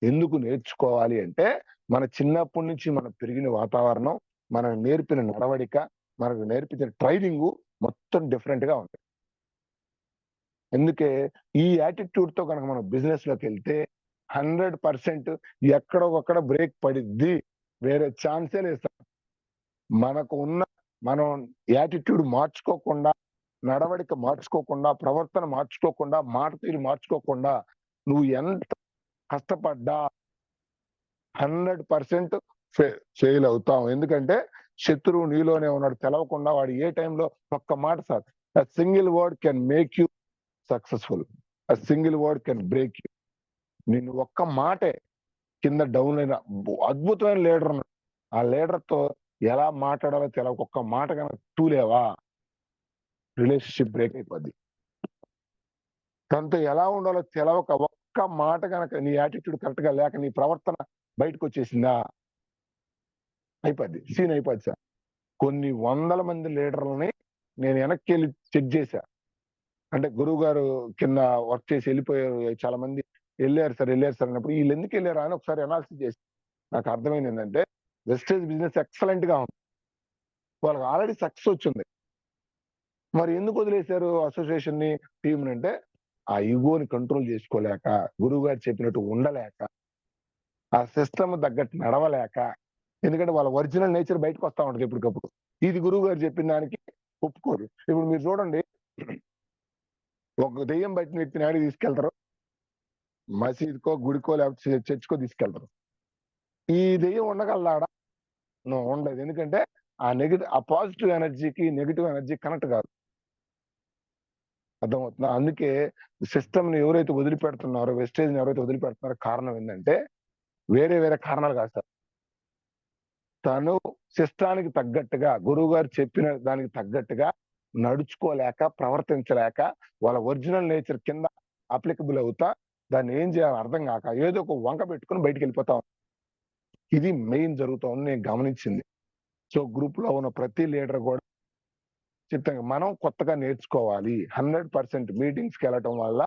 ఎందుకు నేర్చుకోవాలి అంటే, మన చిన్నప్పటి నుంచి మనం పెరిగిన వాతావరణం, మనకు నేర్పిన నడవడిక, మనకు నేర్పిన ట్రైనింగ్ మొత్తం డిఫరెంట్‌గా ఉంది. అందుకే ఈ యాటిట్యూడ్‌తో గనక మనం బిజినెస్‌లోకెళ్తే 100% ఎక్కడో ఒక్కడ బ్రేక్ పడిద్ది. వేరే ఛాన్సే లేదు సార్. మనకు ఉన్న మనం యాటిట్యూడ్ మార్చుకోకుండా, నడవడిక మార్చుకోకుండా, ప్రవర్తన మార్చుకోకుండా, మాట తీరు మార్చుకోకుండా నువ్వు ఎంత కష్టపడ్డా 100% ఫె ఫెయిల్ అవుతాం. ఎందుకంటే శత్రువు నీలోనే ఉన్నాడు తెలవకుండా వాడు ఏ టైంలో ఒక్క మాట sir. A single word can make you successful. A single word can break you. నిన్ను ఒక్క మాటే కింద డౌన్ అయిన అద్భుతమైన లీడర్ ఉన్నాడు. ఆ లీడర్‌తో ఎలా మాట్లాడాలో తెలవక ఒక్క మాట గనక తూలావా రిలేషన్‌షిప్ బ్రేక్ అయిపోద్ది. తనతో ఎలా ఉండాలో తెలవక ఒక్క మాట గనక నీ యాటిట్యూడ్ కరెక్ట్‌గా లేక నీ ప్రవర్తన బయటకొచ్చేసిందా అయిపోద్ది. సీన్ అయిపోద్ది సార్. కొన్ని వందల మంది లీడర్‌లని నేను వెనక్కెళ్ళి చెక్ చేశా. అంటే గురువుగారు కింద వర్క్ చేసి ఎళ్ళిపోయారు. చాలా మంది ఎళ్ళారు సార్ అన్నప్పుడు ఈళ్ళెందుకెళ్లారా అని ఒకసారి అనాలిసిస్ చేశా. నాకు అర్థమైందేంటంటే వెస్టేజ్ బిజినెస్ ఎక్సలెంట్‌గా ఉంది. వాళ్ళకి ఆల్రెడీ సక్సెస్ వచ్చింది. మరి ఎందుకు వదిలేసారు అసోసియేషన్‌ని, టీమ్‌ని అంటే ఆ ఇగోని కంట్రోల్ చేసుకోలేక, గురువుగారు చెప్పినట్టు ఉండలేక, ఆ సిస్టమ్ తగ్గట్టు నడవలేక, ఎందుకంటే వాళ్ళ ఒరిజినల్ నేచర్ బయటకొస్తా ఉంటది ఎప్పటికప్పుడు. ఇది గురువుగారు చెప్పిన దానికి ఒప్పుకోరు. ఇప్పుడు మీరు చూడండి ఒక దెయ్యం పట్టిన వ్యక్తిని యాడికి తీసుకెళ్తారు? మసీదుకో, గుడికో లేకపోతే చర్చ్‌కో తీసుకెళ్తారు. ఈ దెయ్యం ఉండగలదా ఆడ? నో ఉండలేదు. ఎందుకంటే ఆ పాజిటివ్ ఎనర్జీకి, నెగెటివ్ ఎనర్జీ కనెక్ట్ కాదు. అర్థమవుతుందా? అందుకే సిస్టమ్‌ని ఎవరైతే వదిలిపెడుతున్నారో, వెస్టేజ్‌ని ఎవరైతే వదిలిపెడుతున్నారో కారణం ఏందంటే వేరే కారణాలు కాదు సార్. తను సిస్టానికి తగ్గట్టుగా గురువుగారు చెప్పిన దానికి తగ్గట్టుగా నడుచుకోలేక, ప్రవర్తించలేక, వాళ్ళ ఒరిజినల్ నేచర్ కింద అప్లికబుల్ అవుతా దాన్ని ఏం చేయాలో అర్థం గాక ఏదో ఒక వంక పెట్టుకొని బయటికెళ్ళిపోతా ఇది మెయిన్ జరుగుతోంది నేను గమనించింది. సో, గ్రూప్‌లో ఉన్న ప్రతి లీడర్ గూడా చిత్తంగా మనం కొత్తగా నేర్చుకోవాలి. 100% మీటింగ్స్‌కెళ్ళటం వల్ల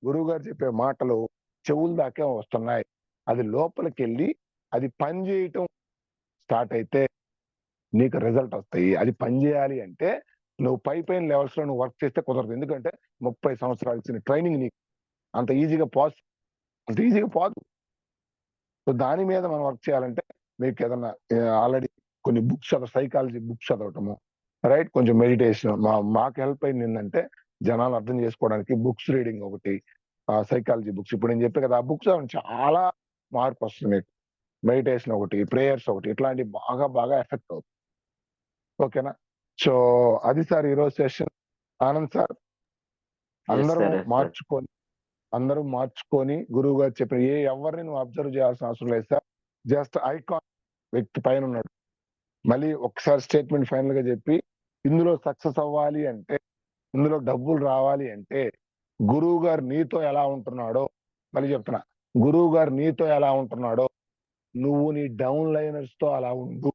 గురువుగారు చెప్పే మాటలు చెవుల దాకే వస్తున్నాయి. అది లోపలికెళ్ళి అది పని జేయటం స్టార్ట్ అయితే నీకు రిజల్ట్ ఒస్తాయి. అది పని జేయాలి అంటే నువ్వు పైన లెవెల్స్‌లో నువ్వు వర్క్ చేస్తే కుదరదు. ఎందుకంటే 30 సంవత్సరాలు ఇచ్చిన ట్రైనింగ్ నీకు అంత ఈజీగా అంత ఈజీగా పోదు. సో, దాని మీద మనం వర్క్ చేయాలంటే మీకేదన్నా ఆల్రెడీ కొన్ని బుక్స్ సైకాలజీ బుక్స్ చదవటము, రైట్? కొంచెం మెడిటేషన్ మాకు హెల్ప్ అయిందేందంటే జనాలు అర్థం చేసుకోవడానికి బుక్స్ రీడింగ్ ఒకటి, సైకాలజీ బుక్స్. ఇప్పుడు నేను చెప్పా కదా! ఆ బుక్స్ చాలా మార్పొస్తుంది మీకు. మెడిటేషన్ ఒకటి, ప్రేయర్స్ ఒకటి ఇట్లాంటివి బాగా ఎఫెక్ట్ అవుతాయి. ఓకేనా? సో, అది సార్ ఈరోజు సెషన్. ఆనంద్ సార్ యెస్ అందరం సార్. Yes sir. మార్చుకొని అందరూ మార్చుకొని గురువుగారు చెప్పిన ఎవరిని నువ్వు అబ్జర్వ్ చేయాల్సిన అవసరం లేదు సార్. జస్ట్ ఐకాన్ వ్యక్తి పైనున్నాడు. మళ్ళీ ఒకసారి స్టేట్మెంట్ ఫైనల్‌గా చెప్పి, ఇందులో సక్సెస్ అవ్వాలి అంటే, ఇందులో డబ్బులు రావాలి అంటే, గురువుగారు నీతో ఎలా ఉంటున్నాడో మళ్ళీ చెప్తున్నా. గురువుగారు నీతో ఎలా ఉంటున్నాడో, నువ్వు నీ డౌన్ లైనర్స్‌తో అలా ఉండు.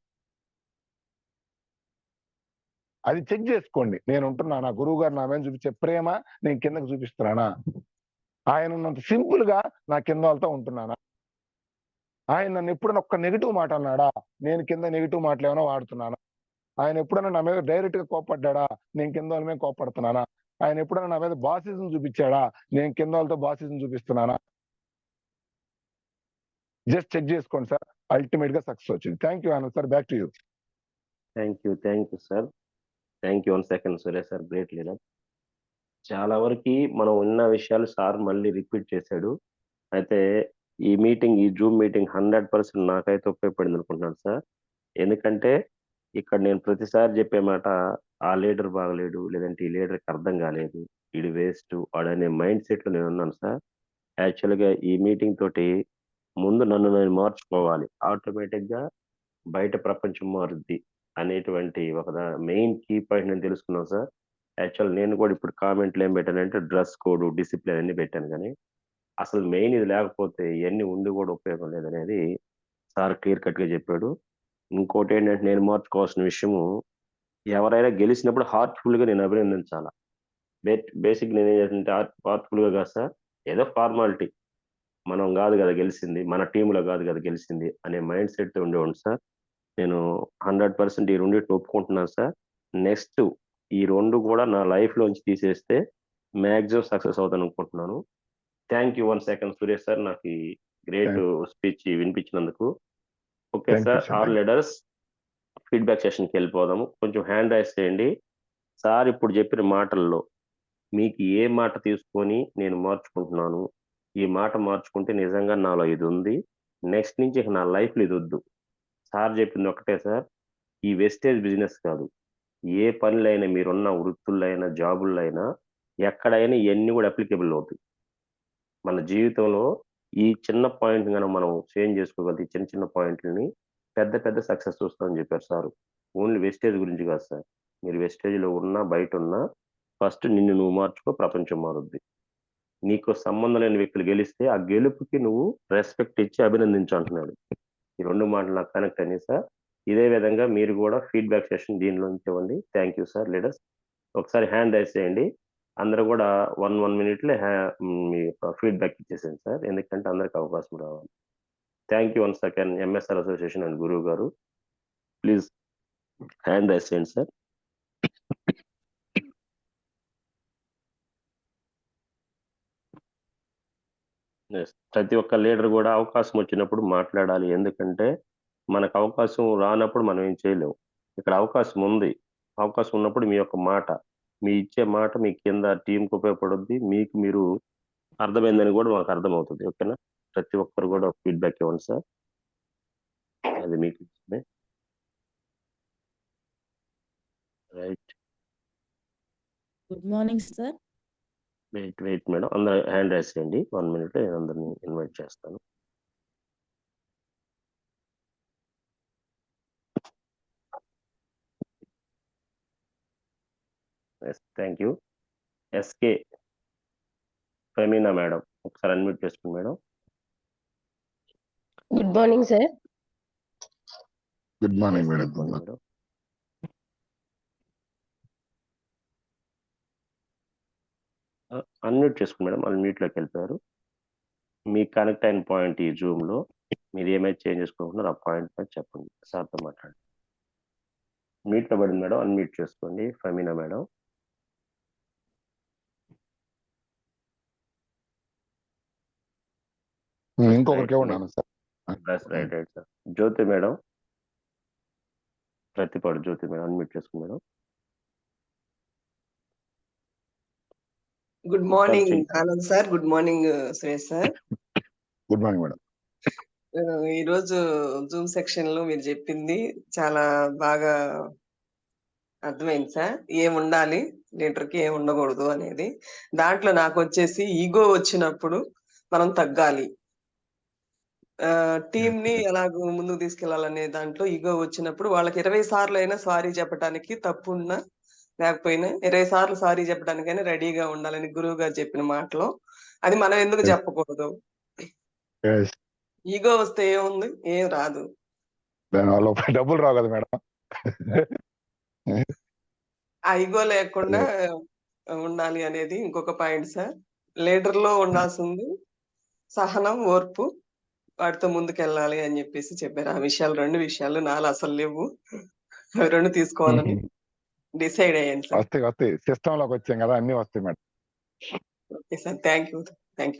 అది చెక్ జేసుకోండి. నేనుంటున్నానా? గురువుగారు నా మీద చూపించే ప్రేమ నేను కిందకి చూపిస్తున్నానా? ఆయనున్నంత సింపుల్‌గా నా కింద వాళ్ళతో ఉంటున్నానా? ఆయన నన్నెప్పుడన్నా ఒక్క నెగెటివ్ మాట అన్నాడా? నేను కింద నెగెటివ్ మాటలేమైనా వాడుతున్నానా? ఆయనెప్పుడన్నా నా మీద డైరెక్ట్‌గా కోప్పడ్డాడా? నేను కిందోళ్ళ మీద కోప్పడుతున్నానా? ఆయనెప్పుడన్నా నా మీద బాసిజం చూపిచ్చాడా? నేను కిందోళ్ళతో బాసిజం చూపిస్తున్నానా? జస్ట్ చెక్ జేసుకోండి సార్. అల్టిమేట్‌గా సక్సెస్ వచ్చింది. Thank you Anand sir. Back to you. Thank you sir. Thank you. 1 second Surya sir. Great leader. చాలా వరకి మనం ఉన్న విషయాలు సార్ మళ్ళీ రిపీట్ చేశాడు. అయితే ఈ జూమ్ మీటింగ్ 100% నాకైతే ఉపయోగపడిందనుకుంటున్నాను సార్. ఎందుకంటే ఇక్కడ నేను ప్రతిసారి చెప్పే మాట ఆ లీడర్ బాగలేడు. లేదంటే ఈ లీడర్‌కి అర్థం కాలేదు. ఈడు వేస్టు వాడనే మైండ్ సెట్‌లో నేనున్నాను సార్. యాక్చువల్‌గా ఈ మీటింగ్ తోటి ముందు నన్ను నేను మార్చుకోవాలి. ఆటోమేటిక్‌గా బయట ప్రపంచం మారుద్ది అనేటువంటి ఒక మెయిన్ కీ పాయింట్ నేను తెలుసుకున్నాను సార్. నేను కూడా ఇప్పుడు కామెంట్‌లో ఏం పెట్టానంటే డ్రెస్ కోడ్, డిసిప్లిన్ అన్నీ పెట్టాను గానీ, అసలు మెయిన్ ఇది లేకపోతే ఇయన్నీ ఉండి కూడా ఉపయోగం లేదనేది సార్ క్లియర్ కట్‌గా చెప్పాడు. ఇంకోటేంటంటే నేను మార్చుకోవాల్సిన విషయము ఎవరైనా గెలిచినప్పుడు హార్ట్‌ఫుల్‌గా నేను అభినందించాల. బేసిక్ నేనేం చేశానంటే హార్ట్‌ఫుల్‌గా కాదు సార్. ఏదో ఫార్మాలిటీ. మనం గాదు గదా గెలిసింది. మన టీమ్‌లో గాదు గదా గెలిసింది అనే మైండ్ సెట్‌తో ఉండేవాడిని సార్. నేను 100% ఈ రెండిటిని ఒప్పుకుంటున్నాను సార్. నెక్స్ట్ ఈ 2 కూడా నా లైఫ్‌లోంచి తీసేస్తే మాక్సిమం సక్సెస్ అవుతాను అనుకుంటున్నాను. Thank you once second Suresh sir. నాకు ఈ గ్రేట్ స్పీచ్ వినిపించినందుకు. Okay thank you sir. Sir. All leaders feedback సెషన్‌కి వెళ్ళిపోదాము. కొంచెం హ్యాండ్ రైజ్ చేయండి. సార్ ఇప్పుడు చెప్పిన మాటల్లో మీకు ఏ మాట తీసుకొని నేను మార్చుకుంటున్నాను? ఈ మాట మార్చుకుంటే నిజంగా నాలో ఇదుంది. నెక్స్ట్ నుంచి ఇక నా లైఫ్‌లో ఇదొద్దు. సార్ చెప్పింది ఒక్కటే సార్. ఈ వెస్టేజ్ బిజినెస్ కాదు. ఏ పనులైనా మీరున్న వృత్తుల్లో అయినా, జాబుల్లో అయినా ఎక్కడైనా ఇయన్నీ కూడా అప్లికేబుల్ అవుతాయి. మన జీవితంలో ఈ చిన్న పాయింట్‌ని గనక మనం చేంజ్ చేసుకోగలిగితే ఈ చిన్న చిన్న పాయింట్‌లని పెద్ద పెద్ద సక్సెస్ చూస్తామని చెప్పారు సారు. ఓన్లీ వెస్టేజ్ గురించి కాదు సార్. మీరు వెస్టేజ్‌లో ఉన్నా, బయటున్నా ఫస్ట్ నిన్ను నువ్వు మార్చుకో, ప్రపంచం మారుద్ది. నీకు సంబంధం లేని వ్యక్తులు గెలిస్తే ఆ గెలుపుకి నువ్వు రెస్పెక్ట్ ఇచ్చి అభినందించు అంటున్నాడు. ఈ 2 మాటలు నాకు కనెక్ట్ అయినాయి సార్. ఇదే విధంగా మీరు కూడా ఫీడ్‌బ్యాక్ సెషన్ దీనిలోంచి ఇవ్వండి. Thank you sir leaders. ఒకసారి హ్యాండ్ రైజ్ చేయండి. అందరూ కూడా 1 మినిట్‌లో మీ యొక్క ఫీడ్‌బ్యాక్ ఇచ్చేసేయండి సార్. ఎందుకంటే అందరికి అవకాశం రావాలి. Thank you once again MSR association and గురువు గారు. ప్లీజ్ హ్యాండ్ రైజ్ చేయండి సార్. యెస్. ప్రతి ఒక్క లీడర్ కూడా అవకాశం వచ్చినప్పుడు మాట్లాడాలి. ఎందుకంటే మనకు అవకాశం రానప్పుడు మనం ఏం చేయలేం. ఇక్కడ అవకాశం ఉంది. అవకాశం ఉన్నప్పుడు మీ యొక్క మాట, మీ ఇచ్చే మాట మీ కింద టీమ్‌కి ఉపయోగపడుద్ది. మీకు మీరు అర్థమైందని కూడా మాకు అర్థమవుతది. ఓకేనా? ప్రతి ఒక్కరు కూడా ఫీడ్‌బ్యాక్ ఇవ్వండి సార్. అది మీకు ఇచ్చిందే. Right. Good morning sir. Wait madam. అందరూ హ్యాండ్ రైజ్ చేయండి. 1 మినిట్‌లో నేను అందరిని ఇన్వైట్ చేస్తాను. Yes. Thank you. SK Femina madam. ఒకసారి అన్‌మ్యూట్ చేసుకోండి madam. Good morning sir. Good morning yes. Madam. Good morning madam. Unmute చేసుకోండి మేడం. అన్‌మ్యూట్‌లోకి వెళ్ళిపోయారు. మీకు కనెక్ట్ అయిన పాయింట్ ఈ జూమ్‌లో మీరు ఏమైతే చేంజ్ చేసుకోనుకున్నారో ఆ పాయింట్ మీద చెప్పండి. సార్‌తో మాట్లాడండి. మ్యూట్‌లో పడింది మేడం. అన్‌మ్యూట్ చేసుకోండి. ఫెమినా మేడం. ఇంకొకరికి ఇవ్వండి sir. Right sir. Jyothi madam. Prathipadu Jyothi madam. Unmute చేసుకోండి madam. Good morning Anand sir. Good morning Suresh sir. Good morning madam. ఈరోజు జూమ్ సెక్షన్ లో మీరు చెప్పింది చాలా బాగా అర్థమైంది సార్. ఏముండాలి లీడర్‌కి, ఏమి ఉండకూడదు అనేది. దాంట్లో నాకొచ్చేసి ఈగో వచ్చినప్పుడు మనం తగ్గాలి. టీమ్‌ని ఎలాగ ముందుకు తీసుకెళ్లాలనే దాంట్లో ఈగో వచ్చినప్పుడు వాళ్ళకి 20 సార్లయినా సారీ చెప్పటానికి తప్పున్నా, లేకపోయినా 20 సార్లు సారీ చెప్పడానికైనా రెడీగా ఉండాలని గురువుగారు చెప్పిన మాటలు. అది మనం ఎందుకు Yes. చెప్పకూడదు? యెస్. ఈగో వస్తే ఏముంది? ఏం రాదు. దానివల్ల డబ్బులు రావు కదా మేడం. ఆ ఈగో లేకుండా ఉండాలి అనేది ఇంకొక పాయింట్ సార్. లీడర్‌లో ఉండాల్సింది సహనం, ఓర్పు. వాటితో ముందుకెళ్ళాలి అని చెప్పేసి చెప్పారు. ఆ విషయాలు 2 విషయాలు నాలో అసలు లేవు. అవి 2 తీసుకోవాలని డిసైడ్ అయ్యాను సార్. వస్తాయి. సిస్టంలోకి వచ్చాం కదా, అన్ని వస్తాయి madam. Okay sir. Thank you sir. Thank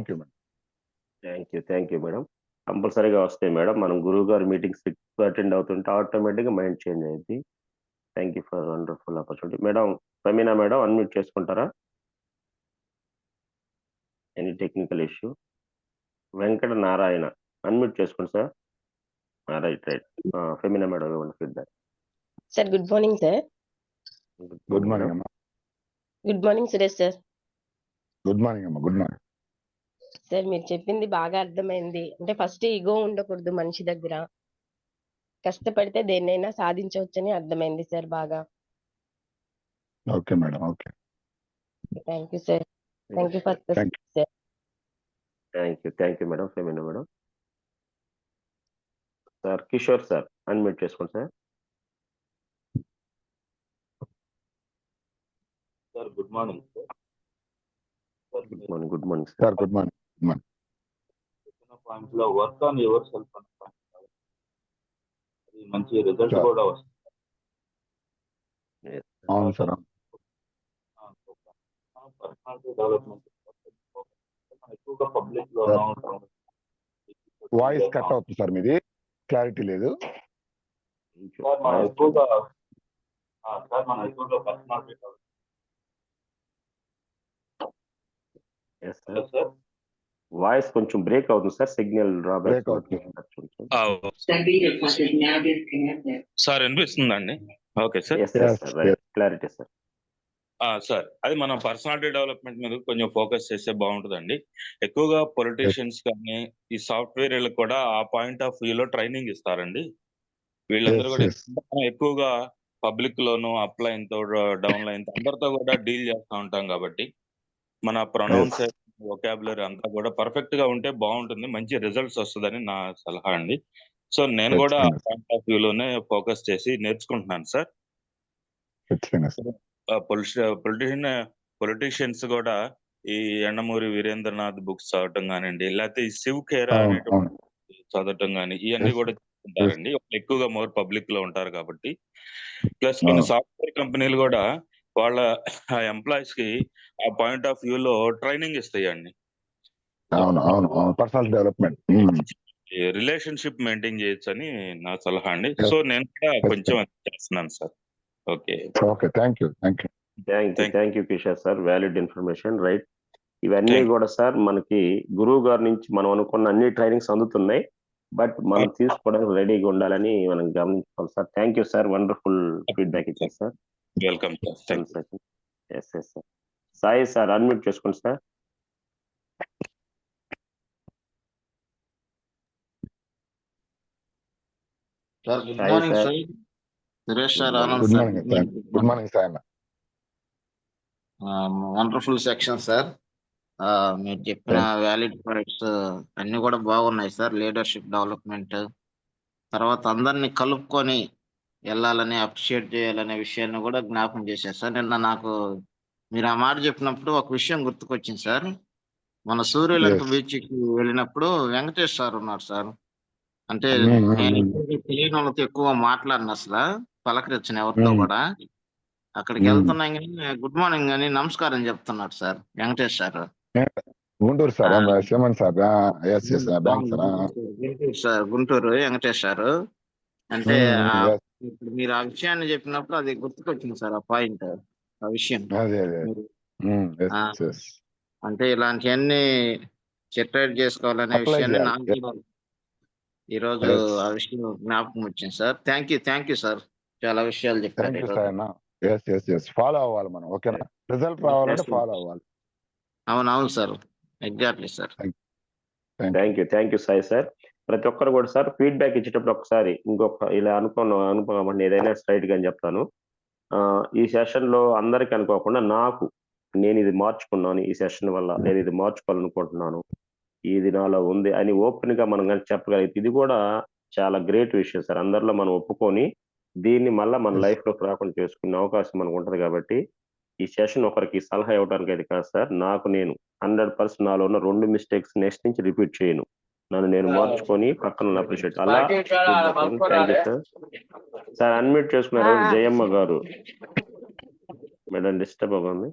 you madam. Thank you madam. కంపల్సరీగా వస్తాయి మేడం. మనం గురువుగారి మీటింగ్స్ అటెండ్ అవుతుంటే ఆటోమేటిక్‌గా మైండ్ చేంజ్ అయ్యిద్ది. Thank you for wonderful opportunity. Madam Femina madam unmute చేసుకుంటారా? Any technical issue? Venkata Narayana unmute చేసుకోండి సార్. రైట్. ఫెమినా మేడం ఇవ్వండి feedback. Sir good morning sir. Good morning అమ్మా. Good morning Suresh sir. Good morning అమ్మా. Good morning. Sir మీరు చెప్పింది బాగా అర్థమైంది. అంటే ఫస్ట్ ఈగో ఉండకూడదు మనిషి దగ్గర. కష్టపడితే దేన్నైనా సాధించవచ్చని అర్థమైంది సార్ బాగా. Okay madam. Okay. Thank you sir. Thank you for Thank sir. Thank you madam. Femina madam. Sir Kishore sir unmute చేసుకోండి sir. Sir good morning sir. Good morning sir. Sir good morning. Point లో work on yourself అనే point మంచి result Sure. కూడా వస్తుంది. అవును sir. Personality development ఎక్కువగా public లోనో voice cut అవుతుంది సార్, మీది క్లారిటీ లేదు. సార్ మనం ఎక్కువగా personality Yes, sir. Sir voice కొంచెం బ్రేక్ అవుతుంది సార్, సిగ్నల్ డ్రాబ్యాక్ బ్రేక్ అవుతుంది. సార్ వినిపిస్తుందండి? Okay sir. Clarity sir. Sir అది మనం పర్సనాలిటీ డెవలప్మెంట్ మీద కొంచెం ఫోకస్ చేస్తే బాగుంటుందండి. ఎక్కువగా పొలిటీషియన్స్ కానీ ఈ సాఫ్ట్వేర్ వీళ్ళకి కూడా ఆ పాయింట్ ఆఫ్ వ్యూలో ట్రైనింగ్ ఇస్తారండి. వీళ్ళందరూ కూడా ఎక్కువగా పబ్లిక్ లోను అప్ లైన్ తో డౌన్ లైన్ తో అందరితో కూడా డీల్ చేస్తూ ఉంటాం కాబట్టి మన ప్రొనౌన్సియేషన్ వొకాబులరీ అంతా కూడా పర్ఫెక్ట్ గా ఉంటే బాగుంటుంది, మంచి రిజల్ట్స్ వస్తుందని నా సలహా అండి. సో నేను కూడా ఆ పాయింట్ ఆఫ్ వ్యూలోనే ఫోకస్ చేసి నేర్చుకుంటున్నాను సార్. పొలిటీషియన్స్ కూడా ఈ ఎండమూరి వీరేంద్రనాథ్ బుక్స్ చదవటం కానివ్వండి, లేకపోతే ఈ శివ్ ఖేరా అనేటువంటి చదవటం కానీ ఇవన్నీ కూడా ఉంటారండి. ఎక్కువగా మోర్ పబ్లిక్ లో ఉంటారు కాబట్టి. ప్లస్ కొన్ని సాఫ్ట్వేర్ కంపెనీలు కూడా వాళ్ళ ఎంప్లాయీస్ కి ఆ పాయింట్ ఆఫ్ వ్యూ లో ట్రైనింగ్ ఇస్తాయండి. పర్సనల్ డెవలప్మెంట్, రిలేషన్షిప్ మెయింటైన్ చేయొచ్చు అని నా సలహా అండి. సో నేను కూడా కొంచెం చేస్తున్నాను sir. Okay, thank you Kishore sir, valid information. Right, ఇవన్నీ కూడా సార్ మనకి గురువు గారి నుంచి మనం అనుకున్న అన్ని ట్రైనింగ్స్ అందుతున్నాయి, బట్ మనం తీసుకోవడానికి రెడీగా ఉండాలని మనం గమనించుకోవాలి sir. Thank you sir, wonderful feedback ఇచ్చారు sir. Welcome sir. Yes sir. Sai sir unmute చేసుకోండి sir. Sir good morning sir. Suresh sir, Anand sir, good morning sir. Wonderful section sir. మీరు చెప్పిన వ్యాలిడ్ పాయింట్స్ అన్ని కూడా బాగున్నాయి సార్. లీడర్షిప్ డెవలప్మెంట్, తర్వాత అందరినీ కలుపుకొని వెళ్ళాలని, అప్రిషియేట్ చేయాలనే విషయాన్ని కూడా జ్ఞాపకం చేశారు సార్. నిన్న నాకు మీరు ఆ మాట చెప్పినప్పుడు ఒక విషయం గుర్తుకొచ్చింది సార్. మన సూర్యలంక బీచ్కి వెళ్ళినప్పుడు వెంకటేష్ సార్ ఉన్నారు సార్. అంటే నేను తెలియని వాళ్ళతో ఎక్కువ మాట్లాడిన, అసలు పలకరించిన ఎవరితో కూడా. అక్కడికి వెళ్తున్నాం కానీ గుడ్ మార్నింగ్ అని నమస్కారం చెప్తున్నాడు sir Venkatesh sir. Guntur sir, sir Guntur Venkatesh sir. అంటే ఇప్పుడు మీరు ఆ విషయాన్ని చెప్పినప్పుడు అది గుర్తుకొచ్చింది సార్, ఆ పాయింట్, ఆ విషయం. అంటే ఇలాంటివన్నీ సెటరేట్ చేసుకోవాలనే విషయాన్ని నాకు ఈ రోజు ఆ విషయం జ్ఞాపకం వచ్చింది సార్. థ్యాంక్ యూ సార్, చాలా విషయాలు చెప్పారు. ఫాలో అవ్వాలి మనం, ఓకేనా? రిజల్ట్ రావాలంటే ఫాలో అవ్వాలి. అవునవును sir, exactly sir. Thank you Sai sir. ప్రతి ఒక్కరు కూడా సార్ ఫీడ్బ్యాక్ ఇచ్చేటప్పుడు ఒకసారి ఇంకొక ఇలా అనుకోమండి, ఏదైనా స్ట్రైట్ గా అని చెప్తాను. ఈ సెషన్ లో అందరికి అనుకోకుండా నేను ఇది మార్చుకున్నాను, ఈ సెషన్ వల్ల నేను ఇది మార్చుకోవాలనుకుంటున్నాను, ఇది నాలో ఉంది అని ఓపెన్ గా మనం కానీ చెప్పగలిగితే ఇది కూడా చాలా గ్రేట్ విషయం సార్. అందరిలో మనం ఒప్పుకొని దీన్ని మళ్ళీ మన లైఫ్ లోకి రాకుండా చేసుకునే అవకాశం మనకు ఉంటుంది. కాబట్టి ఈ సెషన్ ఒకరికి సలహా ఇవ్వడానికి అయితే కాదు సార్, నేను 100% నాలో ఉన్న 2 మిస్టేక్స్ నెక్స్ట్ నుంచి రిపీట్ చేయను, నన్ను నేను మార్చుకొని పక్కన అప్రిషియేట్ అలా. Thank you sir. Sir unmute చేసుకున్నారు జయమ్మ గారు, మేడం డిస్టర్బ్ అవుతుంది.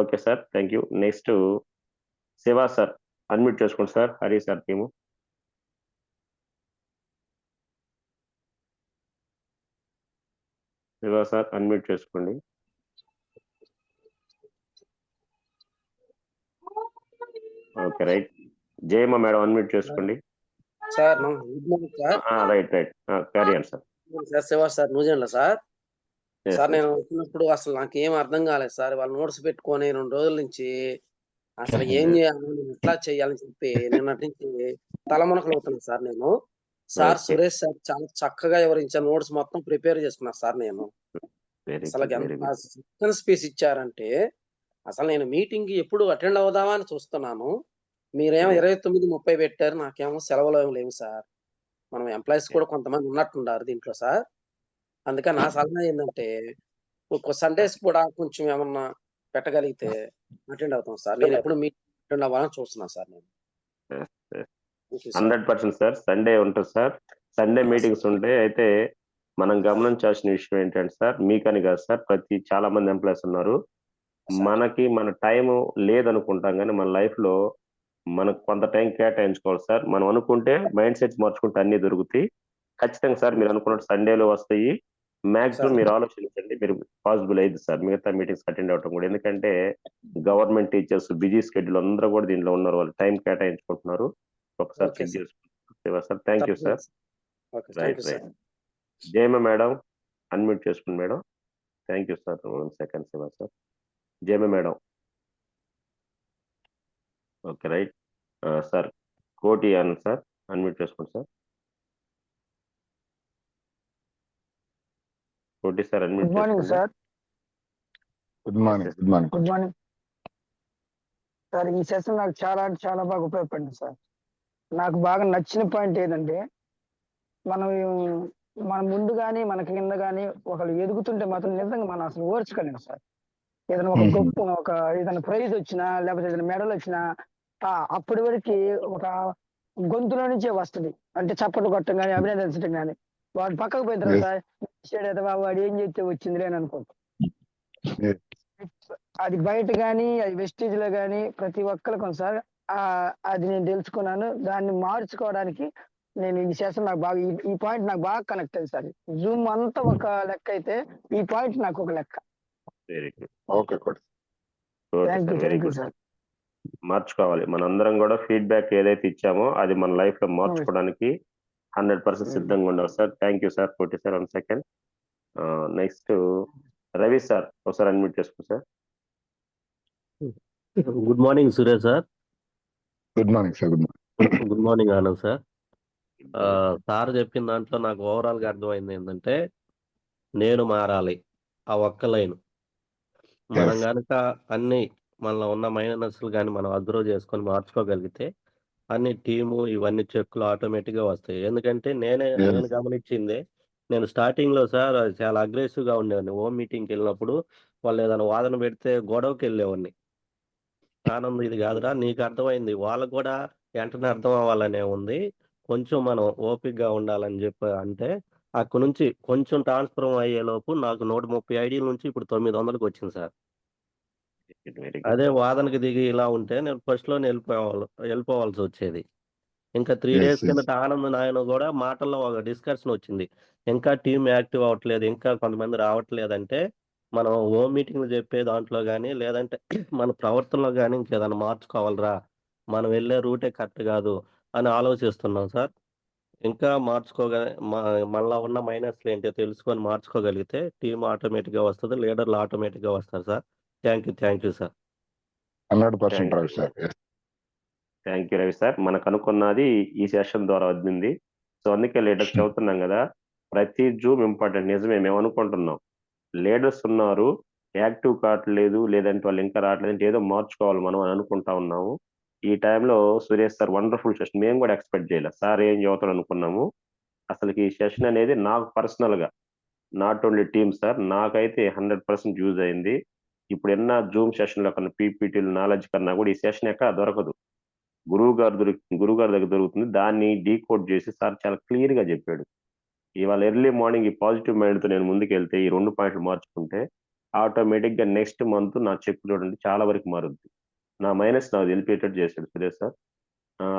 Okay sir, thank you. Next Shiva sir unmute చేసుకోండి sir, Hari sir team. Shiva sir unmute చేసుకోండి. Okay right. Jayamma madam unmute చేసుకోండి sir. Good morning sir. Right carry on sir. Shiva sir, New Zealand sir. Sir నేను వచ్చినప్పుడు అసలు నాకు ఏం అర్థం కాలేదు సార్. వాళ్ళు నోట్స్ పెట్టుకొని 2 రోజుల నుంచి అసలు ఏం చేయాలి, ఎట్లా చేయాలని చెప్పి నిన్నటి నుంచి తలమునకలు అవుతున్నాను సార్ నేను. సార్ సురేష్ సార్ చాలా చక్కగా వివరించారు, నోట్స్ మొత్తం ప్రిపేర్ చేసుకున్నా సార్ నేను. అసలు ఎంత స్పేస్ ఇచ్చారంటే అసలు నేను మీటింగ్ కి ఎప్పుడు అటెండ్ అవుదామా అని చూస్తున్నాను. మీరేమో 29:30 పెట్టారు, నాకేమో సెలవులు ఏమి లేవు సార్. మనం ఎంప్లాయీస్ కూడా కొంతమంది ఉన్నట్టున్నారు దీంట్లో సార్. అందుకని నా సలహా ఏంటంటే సండేస్ కూడా కొంచెం ఏమన్నా పెట్టగలిగితే అటెండ్ అవుతాం సార్. నేను ఎప్పుడు మీటింగ్ అటెండ్ అవ్వాలని చూస్తున్నాను సార్ నేను. 100% సార్. సండే ఉంటుంది సార్, సండే మీటింగ్స్ ఉంటాయి. అయితే మనం గమనించాల్సిన విషయం ఏంటంటే సార్, మీకని కాదు సార్, చాలా మంది ఎంప్లాయీస్ ఉన్నారు. మనకి మన టైం లేదనుకుంటాం కానీ మన లైఫ్‌లో మనకు కొంత టైం కేటాయించుకోవాలి సార్. మనం అనుకుంటే మైండ్ సెట్ మార్చుకుంటే అన్నీ దొరుకుతాయి. ఖచ్చితంగా సార్ మీరు అనుకున్నట్టు సండేలో వస్తాయి. మాక్సిమం సార్ మీరు ఆలోచించండి. మీరు పాసిబుల్ అయ్యిద్ది సార్ మిగతా మీటింగ్స్‌కి అటెండ్ అవ్వటం కూడా. ఎందుకంటే గవర్నమెంట్ టీచర్స్ బిజీ షెడ్యూల్ అందరూ కూడా దీంట్లో ఉన్నారు. వాళ్ళు టైం కేటాయించుకుంటున్నారు. ఒకసారి ఓకే చెక్ సార్. చేసుకుంటారు sir. Thank you sir. Okay. Thank right you sir. Jayamma madam unmute చేసుకోండి madam. Thank you sir. 1 second Shiva sir. Jayamma madam. Okay right. Sir Koti Anand sir unmute చేసుకోండి sir. Koti sir unmute good morning చేసుకోండి. Sir. Good morning. Good morning. Good morning sir. ఈ session నాకు చాలా అంటే చాలా బాగా ఉపయోగపడింది సార్. నాకు బాగా నచ్చిన పాయింట్ ఏంటంటే మనం మన ముందు కానీ మన కింద కానీ ఒకళ్ళు ఎదుగుతుంటే మాత్రం నిజంగా మనం అసలు ఓర్చుకోలేము సార్. ఏదైనా ఒక గొప్ప ఏదైనా ప్రైజ్ వచ్చినా లేకపోతే ఏదైనా మెడల్ వచ్చినా అప్పటి వరకు ఒక గొంతులో నుంచే వస్తుంది. అంటే చప్పట్లు కొట్టడం కానీ అభినందించడం కానీ. వాడు పక్కకు పోయిన తర్వాత వాడు ఏం చేస్తే వచ్చిందిలే అని అనుకుంటాం. అది బయట కానీ అది వెస్టేజ్ లో కానీ ప్రతి ఒక్కరికి కొన్నిసారి అది నేను తెలుసుకున్నాను. దాన్ని మార్చుకోవడానికి నేను ఈ సెషన్ నాకు బాగా ఈ పాయింట్ నాకు బాగా కనెక్ట్ అయింది సార్. జూమ్ అంతా ఒక లెక్క అయితే ఈ పాయింట్ నాకు ఒక లెక్క. Very good. Okay good. Thank you. Very thank you good. Sir. మార్చుకోవాలి. మనందరం కూడా ఫీడ్బ్యాక్ ఏదైతే ఇచ్చామో అది మన లైఫ్ లో మార్చుకోవడానికి 100% సిద్ధంగా ఉండాలి sir. Thank you sir. Koti sir 1 second. Next Ravi sir ఒకసారి అన్మ్యూట్ చేసుకోండి sir. Good morning Suresh sir. Good morning sir. Good morning. Good morning Anand sir. Sir చెప్పిన దాంట్లో నాకు ఓవరాల్ గా అర్థమైంది ఏంటంటే నేను మారాలి ఆ ఒక్క లైన్. మనం కనుక అన్ని మనలో ఉన్న మైనస్లు కానీ మనం అబ్జర్వ్ చేసుకొని మార్చుకోగలిగితే అన్ని టీము ఇవన్నీ చెక్కులు ఆటోమేటిక్ గా వస్తాయి. ఎందుకంటే నేను గమనించింది, నేను స్టార్టింగ్ లో సార్ చాలా అగ్రెసివ్ గా ఉండేవాడిని. హోమ్ మీటింగ్కి వెళ్ళినప్పుడు వాళ్ళు ఏదైనా వాదన పెడితే గొడవకి వెళ్ళేవాడిని. ఆనంద్ ఇది కాదురా, నీకు అర్థమైంది, వాళ్ళకు కూడా వెంటనే అర్థం అవ్వాలనే ఉంది, కొంచెం మనం ఓపికగా ఉండాలని చెప్పి అంటే అక్కడ నుంచి కొంచెం ట్రాన్స్ఫర్ అయ్యేలోపు నాకు 130 ఐడీల నుంచి ఇప్పుడు 900కి వచ్చింది సార్. వెరీ అదే గుడ్. వాదనకి దిగి ఇలా ఉంటే నేను ఫస్ట్ లోనే వెళ్ళిపోవాల్సి వచ్చేది. ఇంకా 3 డేస్ కిందట ఆనంద్ నాయన కూడా మాటల్లో ఒక డిస్కషన్ వచ్చింది. ఇంకా టీం యాక్టివ్ అవ్వట్లేదు, ఇంకా కొంతమంది రావట్లేదంటే మనం హోమ్ మీటింగ్లు చెప్పే దాంట్లో కానీ లేదంటే మన ప్రవర్తనలో కానీ ఇంకేదైనా మార్చుకోవాలిరా, మనం వెళ్ళే రూటే కరెక్ట్ కాదు అని ఆలోచిస్తున్నాం సార్. ఇంకా మనలో ఉన్న మైనస్లు ఏంటో తెలుసుకొని మార్చుకోగలిగితే టీం ఆటోమేటిక్గా వస్తుంది, లీడర్లు ఆటోమేటిక్గా వస్తారు sir. Thank you sir. 100% Ravi sir. Thank you Ravi sir. మనకు అనుకున్నది ఈ సెషన్ ద్వారా వద్దింది. సో అందుకే లీడర్స్ చెబుతున్నాం కదా, ప్రతి జూమ్ ఇంపార్టెంట్. నిజమే, మేము అనుకుంటున్నాం లీడర్స్ ఉన్నారు, యాక్టివ్ కావట్లేదు, లేదంటే వాళ్ళు ఇంకా రావట్లేదు అంటే ఏదో మార్చుకోవాలి మనం అని అనుకుంటా ఉన్నాము. ఈ టైంలో సురేష్ సార్ వండర్ఫుల్ సెషన్. మేము కూడా ఎక్స్పెక్ట్ చేయలేదు సార్ ఏం చదువుతాడు అనుకున్నాము. అసలు ఈ సెషన్ అనేది నాకు పర్సనల్ గా నాట్ ఓన్లీ టీమ్ సార్, నాకైతే 100% యూజ్ అయింది. ఇప్పుడు ఎన్న జూమ్ సెషన్ లో కన్నా పీపీటీలు నాలెడ్జ్ కన్నా కూడా ఈ సెషన్ ఎక్కడ దొరకదు. గురువు గారి దగ్గర దొరుకుతుంది. దాన్ని డీకోడ్ చేసి సార్ చాలా క్లియర్ గా చెప్పాడు. ఇవాళ ఎర్లీ మార్నింగ్ ఈ పాజిటివ్ మైండ్ తో నేను ముందుకెళ్తే ఈ 2 పాయింట్లు మార్చుకుంటే ఆటోమేటిక్ గా నెక్స్ట్ మంత్ నా చెక్ చూడండి చాలా వరకు మారుద్ది. నా మైనస్ నాకు తెలిపేటట్టు చేశాడు Suresh sir.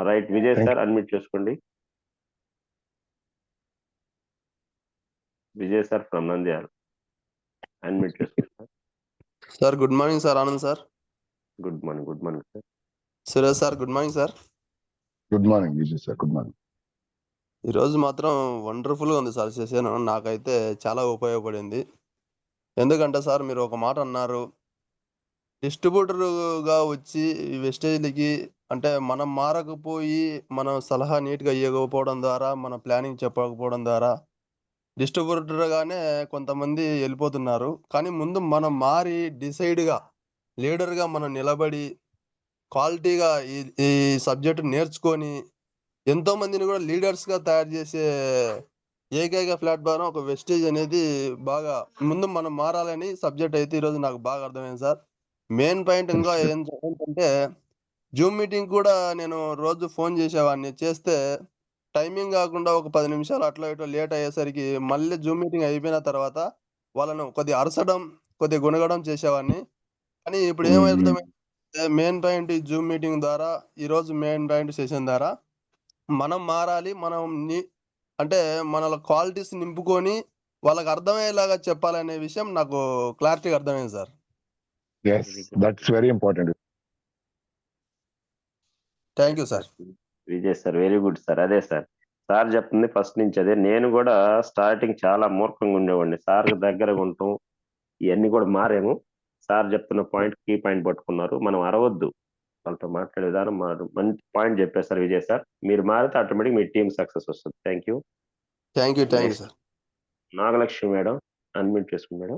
Right Vijay sir unmute చేసుకోండి. Vijay sir from Nandyala unmute చేసుకోండి sir. Sir good morning sir. Anand sir. Good morning sir. Suresh sir good morning sir. Good morning Vijay sir. Good morning. ఈరోజు మాత్రం వండర్ఫుల్గా ఉంది సార్ సెషన్. నాకైతే చాలా ఉపయోగపడింది. ఎందుకంటే సార్ మీరు ఒక మాట అన్నారు, డిస్ట్రిబ్యూటర్గా వచ్చి వెస్టేజ్లకి అంటే మనం మారకపోయి మనం సలహా నీట్గా ఇవ్వకపోవడం ద్వారా మన ప్లానింగ్ చెప్పకపోవడం ద్వారా డిస్ట్రిబ్యూటర్గానే కొంతమంది వెళ్ళిపోతున్నారు. కానీ ముందు మనం మారి డిసైడ్గా లీడర్గా మనం నిలబడి క్వాలిటీగా ఈ సబ్జెక్ట్ నేర్చుకొని ఎంతో మందిని కూడా లీడర్స్గా తయారు చేసే ఏకైక ప్లాట్ఫామ్ ఒక వెస్టేజ్ అనేది. బాగా ముందు మనం మారాలని సబ్జెక్ట్ అయితే ఈరోజు నాకు బాగా అర్థమైంది సార్. మెయిన్ పాయింట్ ఇంకా ఏంటంటే జూమ్ మీటింగ్ కూడా నేను రోజు ఫోన్ చేసేవాడిని, చేస్తే టైమింగ్ కాకుండా ఒక 10 నిమిషాలు అట్లా ఇట్లా లేట్ అయ్యేసరికి మళ్ళీ జూమ్ మీటింగ్ అయిపోయిన తర్వాత వాళ్ళను కొద్దిగా అరసడం, కొద్దిగా గుణగడం చేసేవాడిని. కానీ ఇప్పుడు ఏమర్థమైందంటే మెయిన్ పాయింట్ ఈ జూమ్ మీటింగ్ ద్వారా, ఈరోజు మెయిన్ పాయింట్ సెషన్ ద్వారా మనం మారాలి. మనం అంటే మన క్వాలిటీస్ నింపుకొని వాళ్ళకి అర్థమయ్యేలాగా చెప్పాలనే విషయం నాకు క్లారిటీగా అర్థమైంది sir. Yes, that's very important. Thank you sir. Vijay sir, very good sir. అదే సార్, సార్ చెప్తుంది ఫస్ట్ నుంచి అదే. నేను కూడా స్టార్టింగ్ చాలా మూర్ఖంగా ఉండేవాడిని. సార్ దగ్గరగా ఉంటాం, ఇవన్నీ కూడా మారాము. సార్ చెప్తున్న పాయింట్, కీ పాయింట్ పట్టుకున్నారు. మనం అరవద్దు, వాళ్ళతో మాట్లాడే విధానం మంచి పాయింట్ చెప్పారు సార్ విజయ్ సార్. మీరు మారితే ఆటోమేటిక్ మీ టీం సక్సెస్ వస్తుంది. Thank you. Thank you sir. Nagalakshmi madam, unmute చేసుకుని madam.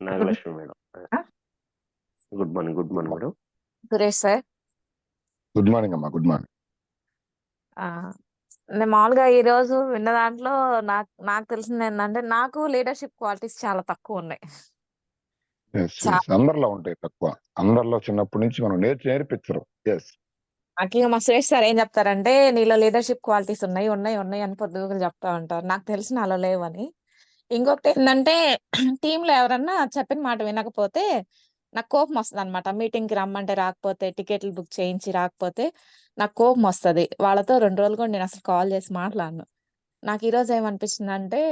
Nagalakshmi madam, good morning. Good morning madam. Suresh sir, good morning అమ్మా. Good morning. నేను మామూలుగా ఈ రోజు విన్న దాంట్లో నాకు తెలిసింది ఏంటంటే, నాకు లీడర్షిప్ క్వాలిటీస్ చాలా తక్కువ ఉన్నాయి. అందరిలో ఉంటాయి తక్కువ. అందరిలో చిన్నప్పటి నుంచి మనం నేర్పించరు. ఎస్, నాకు మా సురేష్ సార్ ఏం చెప్తారంటే, నీలో లీడర్షిప్ క్వాలిటీస్ ఉన్నాయి ఉన్నాయి ఉన్నాయి అని పొద్దుగులు చెప్తా ఉంటారు. నాకు తెలిసి నాలో లేవని. ఇంకొకటి ఏంటంటే, టీంలో ఎవరన్నా చెప్పిన మాట వినకపోతే నాకు కోపం వస్తుంది అనమాట. మీటింగ్కి రమ్మంటే రాకపోతే, టికెట్లు బుక్ చేయించి రాకపోతే నాకు కోపం వస్తుంది. వాళ్ళతో 2 రోజులు కూడా నేను అసలు కాల్ చేసి మాట్లాడను. నాకు ఈ రోజు ఏమనిపిస్తుంది అంటే,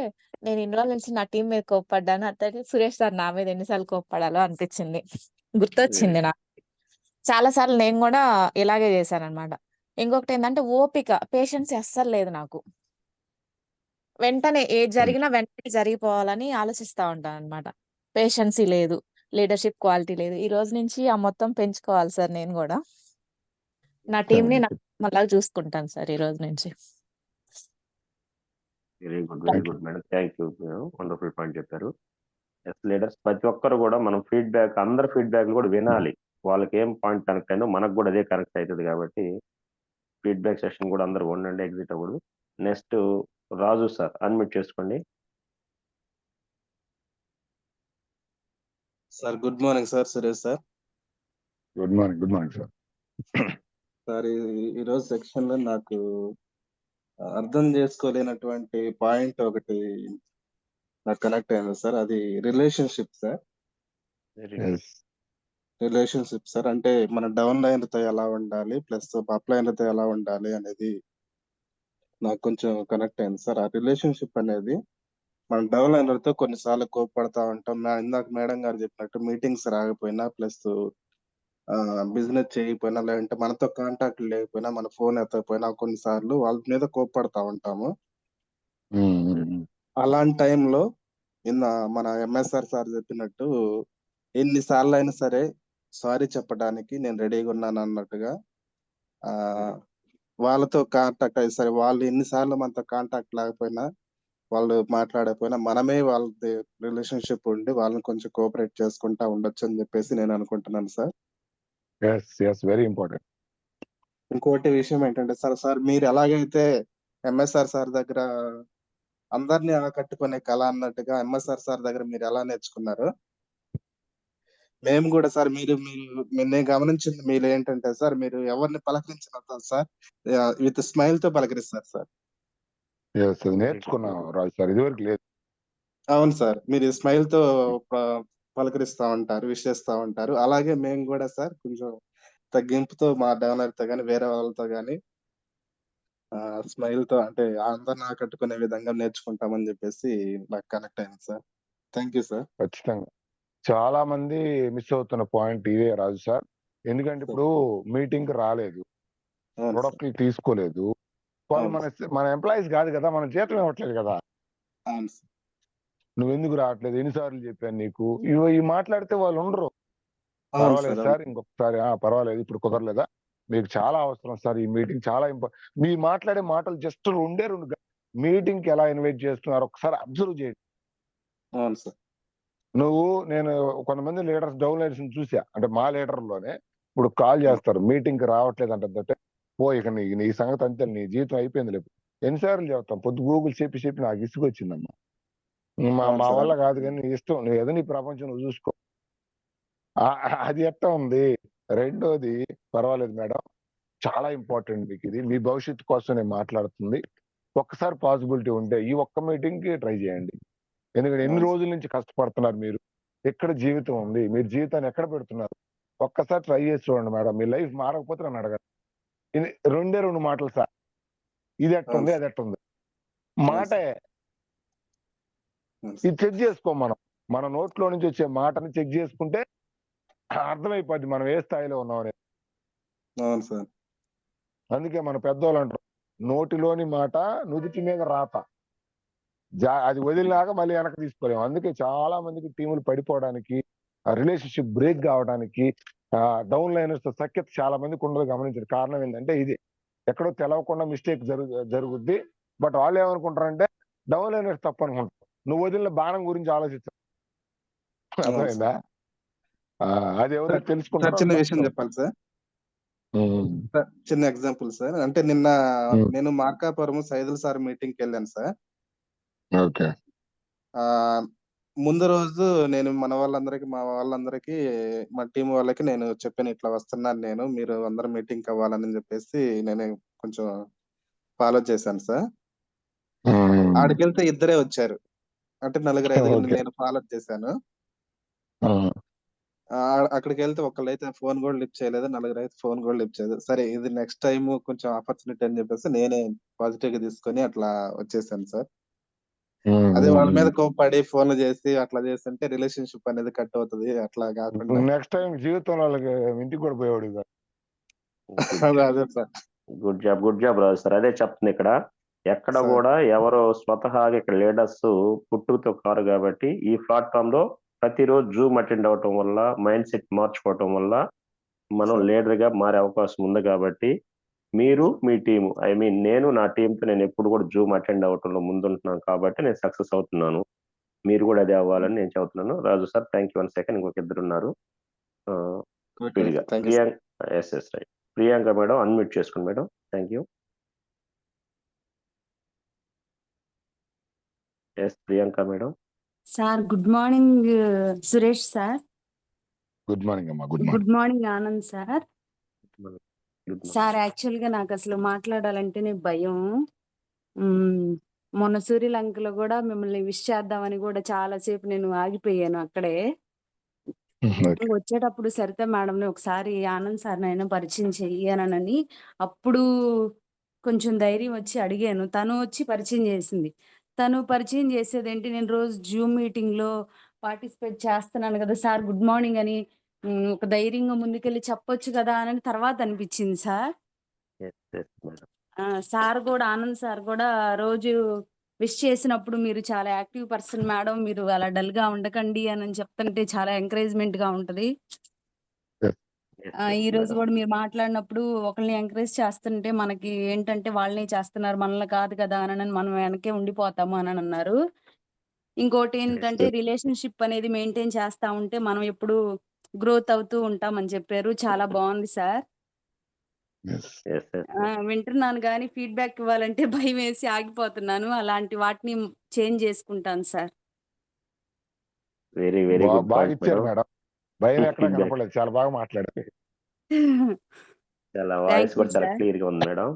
నేను ఇన్ని రోజుల నుంచి నా టీం మీద కోప్పడ్డాను, అతనికి సురేష్ సార్ నా మీద ఎన్నిసార్లు కోప్పడాలో అనిపించింది, గుర్తొచ్చింది నాకు. చాలా సార్లు నేను కూడా ఇలాగే చేశాను అనమాట. ఇంకొకటి ఏంటంటే, ఓపిక, పేషెన్స్ అస్సలు లేదు నాకు. వెంటనే ఏది జరిగినా వెంటనే జరిగిపోవాలని ఆలోచిస్తా ఉంటాను అనమాట. పేషెన్సీ లేదు, లీడర్షిప్ క్వాలిటీ లేదు. ఈ రోజు నుంచి ఆ మొత్తం పెంచుకోవాలి సార్. నేను కూడా నా టీం ని మళ్ళా చూసుకుంటాను సార్ ఈ రోజు నుంచి. Very good, very good madam. Thank you madam, wonderful point చెప్పారు. ఎస్, లీడర్స్ ప్రతి ఒక్కరు కూడా మనం ఫీడ్బ్యాక్, అందరి ఫీడ్బ్యాక్ కూడా వినాలి. వాళ్ళకి ఏం పాయింట్ కనెక్ట్ అయిందో మనకు కూడా అదే కనెక్ట్ అవుతుంది. కాబట్టి ఫీడ్బ్యాక్ సెషన్ కూడా అందరు ఉండండి, ఎగ్జిట్ అవ్వదు. నెక్స్ట్ రాజు సార్, అన్మ్యూట్ చేసుకోండి. Sir good morning sir. Suresh sir. Good morning. Good morning sir. Sir, ఈరోజు సెక్షన్ లో నాకు అర్థం చేసుకోలేనటువంటి పాయింట్ ఒకటి నాకు కనెక్ట్ అయింది సార్. అది రిలేషన్షిప్ సార్. రిలేషన్షిప్ సార్, అంటే మన డౌన్ లైన్తో ఎలా ఉండాలి, ప్లస్ అప్ లైన్తో ఎలా ఉండాలి అనేది నాకు కొంచెం కనెక్ట్ అయింది సార్. ఆ రిలేషన్షిప్ అనేది మనం డౌన్ లైనర్తో కొన్నిసార్లు కోప్పడతా ఉంటాం. ఇందాక మేడం గారు చెప్పినట్టు మీటింగ్స్ రాకపోయినా, ప్లస్ బిజినెస్ చేయకపోయినా, లేదంటే మనతో కాంటాక్ట్ లేకపోయినా, మన ఫోన్ ఎత్తకపోయినా కొన్నిసార్లు వాళ్ళ మీద కోప్పడతా ఉంటాము. అలాంటి టైంలో మన ఎంఎస్ఆర్ సార్ చెప్పినట్టు ఎన్నిసార్లు అయినా సరే సారీ చెప్పడానికి నేను రెడీగా ఉన్నాను అన్నట్టుగా వాళ్ళతో కాంటాక్ట్ అయ్యి, సరే వాళ్ళు ఎన్నిసార్లు మనతో కాంటాక్ట్ లేకపోయినా, వాళ్ళు మాట్లాడకపోయినా, మనమే వాళ్ళది రిలేషన్షిప్ ఉండి వాళ్ళని కొంచెం కోఆపరేట్ చేసుకుంటా ఉండొచ్చు అని చెప్పేసి నేను అనుకుంటున్నాను సార్. Very important. ఇంకోటి విషయం ఏంటంటే సార్ మీరు ఎలాగైతే ఎంఎస్ఆర్ సార్ దగ్గర అందరినీ ఆకట్టుకునే కళ అన్నట్టుగా ఎంఎస్ఆర్ సార్ దగ్గర మీరు ఎలా నేర్చుకున్నారు, మేము కూడా సార్ మీరు నేను గమనించింది మీరు ఏంటంటే సార్, మీరు ఎవరిని పలకరించిన సార్ విత్ స్మైల్ తో పలకరిస్తారు సార్. నేర్చుకున్నాం రాజు సార్, ఇదివరకు లేదు. అవును సార్, మీరు స్మైల్ తో పలకరిస్తా ఉంటారు, విష్ చేస్తా ఉంటారు. అలాగే మేము కూడా సార్ కొంచెం తగ్గింపుతో మా డెవలర్ తో కానీ వేరే వాళ్ళతో కానీ స్మైల్ తో, అంటే అందరిని ఆకట్టుకునే విధంగా నేర్చుకుంటామని చెప్పేసి నాకు కనెక్ట్ అయింది సార్. Thank you sir. ఖచ్చితంగా చాలా మంది మిస్ అవుతున్న పాయింట్ ఇదే రాజు సార్. ఎందుకంటే ఇప్పుడు మీటింగ్ రాలేదు, ప్రొడక్ట్లు తీసుకోలేదు, వాళ్ళు మన ఎంప్లాయీస్ కాదు కదా, మన జీతం ఇవ్వట్లేదు కదా. నువ్వు ఎందుకు రావట్లేదు, ఎన్నిసార్లు చెప్పాను నీకు, ఇవి మాట్లాడితే వాళ్ళు ఉండరు. పర్వాలేదు సార్, ఇంకొకసారి పర్వాలేదు, ఇప్పుడు కుదరలేదా, మీకు చాలా అవసరం సార్, ఈ మీటింగ్ చాలా ఇంపార్టెంట్. మీరు మాట్లాడే మాటలు జస్ట్ 2 మీటింగ్ కి ఎలా ఇన్వైట్ చేస్తున్నారు ఒకసారి అబ్జర్వ్ చేయండి. అవును సార్. నేను కొంతమంది లీడర్స్ డౌన్ లైన్స్ చూసా, అంటే మా లీడర్లోనే ఇప్పుడు కాల్ చేస్తారు, మీటింగ్ కి రావట్లేదు అంటే ఇక నీ సంగతి అంతే, నీ జీవితం అయిపోయింది లేదు. ఎన్నిసార్లు చెప్తాం, పొద్దు గూగుల్ చెప్పి నాకు ఇసుకు వచ్చిందమ్మా. మా వల్ల కాదు, కానీ నీ ఇష్టం, నువ్వు ఏదో నీ ప్రపంచం నువ్వు చూసుకో. అది ఎట్లా ఉంది, రెండోది పర్వాలేదు మేడం, చాలా ఇంపార్టెంట్ మీకు ఇది. మీ భవిష్యత్తు కోసం నేను మాట్లాడుతుంది. ఒక్కసారి పాసిబిలిటీ ఉంటే ఈ ఒక్క మీటింగ్ కి ట్రై చేయండి. ఎందుకంటే ఎన్ని రోజుల నుంచి కష్టపడుతున్నారు మీరు, ఎక్కడ జీవితం ఉంది, మీరు జీవితాన్ని ఎక్కడ పెడుతున్నారు, ఒక్కసారి ట్రై చేసి చూడండి మేడం. మీ లైఫ్ మారకపోతే నన్ను అడగండి. ఇది రెండే 2 మాటలు సార్. ఇది ఎట్టుంది, అది ఎట్టుంది, మాటే ఇది చెక్ చేసుకో. మన నోట్లో నుంచి వచ్చే మాటని చెక్ చేసుకుంటే అర్థమైపోద్ది మనం ఏ స్థాయిలో ఉన్నాం అనేది. అవును సార్. అందుకే మన పెద్దోళ్ళు అంటారు, నోటిలోని మాట నుదుటి మీద రాత. అది వదిలినాక మళ్ళీ వెనక్కి తీసుకోలేము. అందుకే చాలా మందికి టీములు పడిపోవడానికి, రిలేషన్షిప్ బ్రేక్ కావడానికి, డౌన్ లైనర్స్ సఖ్యత చాలా మందికి ఉండదు. గమనించారు. కారణం ఏంటంటే ఇది ఎక్కడో తెలవకుండా మిస్టేక్ జరుగుద్ది. బట్ వాళ్ళు ఏమనుకుంటారంటే డౌన్ లైనర్స్ తప్పు అనుకుంటారు. నువ్వు వదిలిన బాణం గురించి ఆలోచించు. అర్థమైందా? అది ఎవరో సార్ చిన్న తెలుసుకుంటారు. విషయం చెప్పాలి సార్. సార్, చిన్న ఎగ్జాంపుల్ సార్. అంటే నిన్న నేను మార్కాపురం సైదుల్ సార్ మీటింగ్ కి వెళ్ళాను సార్. ఓకే. ఆ ముందు రోజు నేను మా వాళ్ళందరికీ మా టీం వాళ్ళకి నేను చెప్పాను, ఇట్లా వస్తున్నాను నేను, మీరు అందరూ మీటింగ్ అవ్వాలని చెప్పేసి నేను కొంచెం ఫాలో చేశాను సార్. ఆడికెళ్తే ఇద్దరే వచ్చారు. అంటే 4-5 నేను ఫాలో చేశాను. అక్కడికి వెళ్తే ఒకళ్ళైతే ఫోన్ కూడా లిఫ్ట్ చేయలేదు, 4 అయితే ఫోన్ కూడా లిఫ్ట్ చేయలేదు. సరే ఇది నెక్స్ట్ టైం కొంచెం ఆపర్చునిటీ అని చెప్పేసి నేనే పాజిటివ్ గా తీసుకొని అట్లా వచ్చేసాను సార్. అదే వాళ్ళ మీద కోప్పడి ఫోన్లు చేసి అట్లా చేస్తుంటే రిలేషన్షిప్ అనేది కట్ అవుతుంది. అట్లా కాకుండా నెక్స్ట్ టైం జీవితంలో వాళ్ళకి ఇంటికి కూడా పోయేవాడు కాదు. అదే సార్. గుడ్ జాబ్ రాజు సార్. అదే చెప్తుంది ఇక్కడ. ఎక్కడ సార్. కూడా ఎవరో స్వతహాగా ఇక్కడ లీడర్స్ పుట్టుకతో కారు కాబట్టి ఈ ప్లాట్ఫామ్ లో ప్రతిరోజు జూమ్ అటెండ్ అవటం వల్ల, మైండ్ సెట్ మార్చుకోవటం వల్ల మనం లీడర్ గా మారే అవకాశం ఉంది. కాబట్టి మీరు మీ టీము, ఐ మీన్ నేను నా టీంతో నేను ఎప్పుడు కూడా జూమ్ అటెండ్ అవటంలో ముందుంటున్నాను కాబట్టి నేను సక్సెస్ అవుతున్నాను. మీరు కూడా అదే అవ్వాలని నేను చెబుతున్నాను. Raju sir thank you. 1 second, ఇంకొక ఇద్దరు ఉన్నారు. స్పీడ్గా yes right. Priyanka madam unmute చేసుకోండి madam. Thank you. Yes Priyanka madam. Sir good morning Suresh sir. Good morning అమ్మా. Good good morning Anand sir. Morning. Sir యాక్చువల్గా నాకు అసలు మాట్లాడాలంటేనే భయం. మొన్న సూర్యలంకలో కూడా మిమ్మల్ని విష్ చేద్దామని కూడా చాలాసేపు నేను ఆగిపోయాను అక్కడే. వచ్చేటప్పుడు సరిత మేడంని ఒకసారి ఆనంద్ సార్ నైనా పరిచయం చెయ్యానని అప్పుడు కొంచెం ధైర్యం వచ్చి అడిగాను. తను వచ్చి పరిచయం చేసింది. తను పరిచయం చేసేదేంటి, నేను రోజు జూమ్ మీటింగ్ లో పార్టిసిపేట్ చేస్తున్నాను కదా సార్, గుడ్ మార్నింగ్ అని ఒక ధైర్యంగా ముందుకెళ్ళి చెప్పొచ్చు కదా అని తర్వాత అనిపించింది సార్. సార్ కూడా ఆనంద్ సార్ కూడా రోజు విష్ చేసినప్పుడు మీరు చాలా యాక్టివ్ పర్సన్ మేడం, మీరు అలా డల్ గా ఉండకండి అని చెప్తుంటే చాలా ఎంకరేజ్మెంట్ గా ఉంటది. ఈ రోజు కూడా మీరు మాట్లాడినప్పుడు ఒకరిని ఎంకరేజ్ చేస్తుంటే మనకి ఏంటంటే వాళ్ళని చేస్తున్నారు మనల్ని కాదు కదా అని మనం వెనకే ఉండిపోతాము అని అన్నారు. ఇంకోటి ఏంటంటే రిలేషన్షిప్ అనేది మెయింటైన్ చేస్తా ఉంటే మనం ఎప్పుడు గ్రోత్ అవుతూ ఉంటామని చెప్పారు. చాలా బాగుంది సార్. వింటున్నాను కానీ ఫీడ్బ్యాక్ ఇవ్వాలంటే భయం వేసి ఆగిపోతున్నాను. అలాంటి వాటిని చేంజ్ చేసుకుంటాను సార్. వెరీ వెరీ గుడ్ బాగా ఇచ్చారు మేడం. భయం ఎక్కడ కనపడలేదు. చాలా బాగా మాట్లాడారు. చాలా వాయిస్ కూడా చాలా క్లియర్ గా ఉంది మేడం.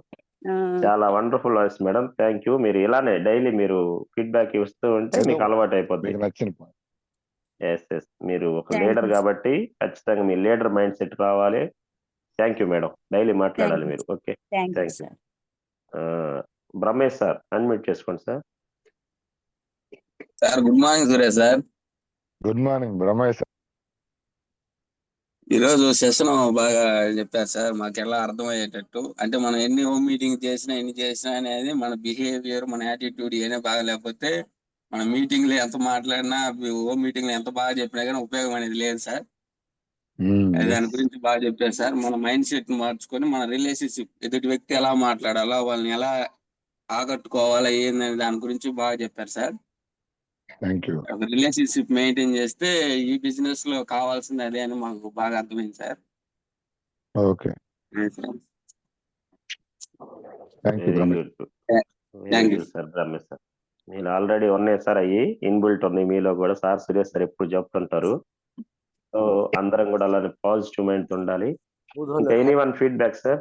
చాలా wonderful voice madam. Thank you. మీరు ఇలానే డైలీ మీరు ఫీడ్బ్యాక్ ఇస్తూ ఉంటే మీకు అలవాటు అయిపోద్ది. ఎస్ మీరు ఒక లీడర్ కాబట్టి ఖచ్చితంగా మీ లీడర్ మైండ్ సెట్ రావాలి. Thank you madam. డైలీ మాట్లాడాలి మీరు. Okay thank you. Brahmesh sir unmute చేసుకోండి sir. Sir good morning Suresh sir. Good morning Brahmesh sir. ఈరోజు సెషన్ బాగా చెప్పారు సార్. మాకు ఎలా అర్థమయ్యేటట్టు, అంటే మనం ఎన్ని హోమ్ మీటింగ్ చేసినా ఎన్ని చేసినా అనేది మన బిహేవియర్, మన యాటిట్యూడ్ ఏనే బాగా లేకపోతే మన మీటింగ్ లో ఎంత మాట్లాడినా, హోమ్ మీటింగ్ లో ఎంత బాగా చెప్పినా కానీ ఉపయోగం అనేది లేదు సార్. దాని గురించి బాగా చెప్పారు సార్. మన మైండ్ సెట్ మార్చుకొని మన రిలేషన్షిప్, ఎదుటి వ్యక్తి ఎలా మాట్లాడాలా, వాళ్ళని ఎలా ఆకట్టుకోవాలా ఏందని దాని గురించి బాగా చెప్పారు సార్. ఒక రిలేషన్షిప్ మెయింటైన్ చేస్తే ఈ బిజినెస్ లో కావాల్సింది అదే అని మాకు బాగా అర్థమైంది sir. Okay thank you sir. Brahmesh sir మీరు ఆల్రెడీ ఉన్నాయి సార్, అయ్యి ఇన్బిల్ట్ ఉన్నాయి మీలో కూడా. సార్ సురేష్ సార్ ఎప్పుడు చెప్తుంటారు సో అందరం కూడా అలానే పాజిటివ్ మైండ్ ఉండాలి. భూధోన్ ఇంకా ఎనీ వన్ ఫీడ్బ్యాక్ సార్?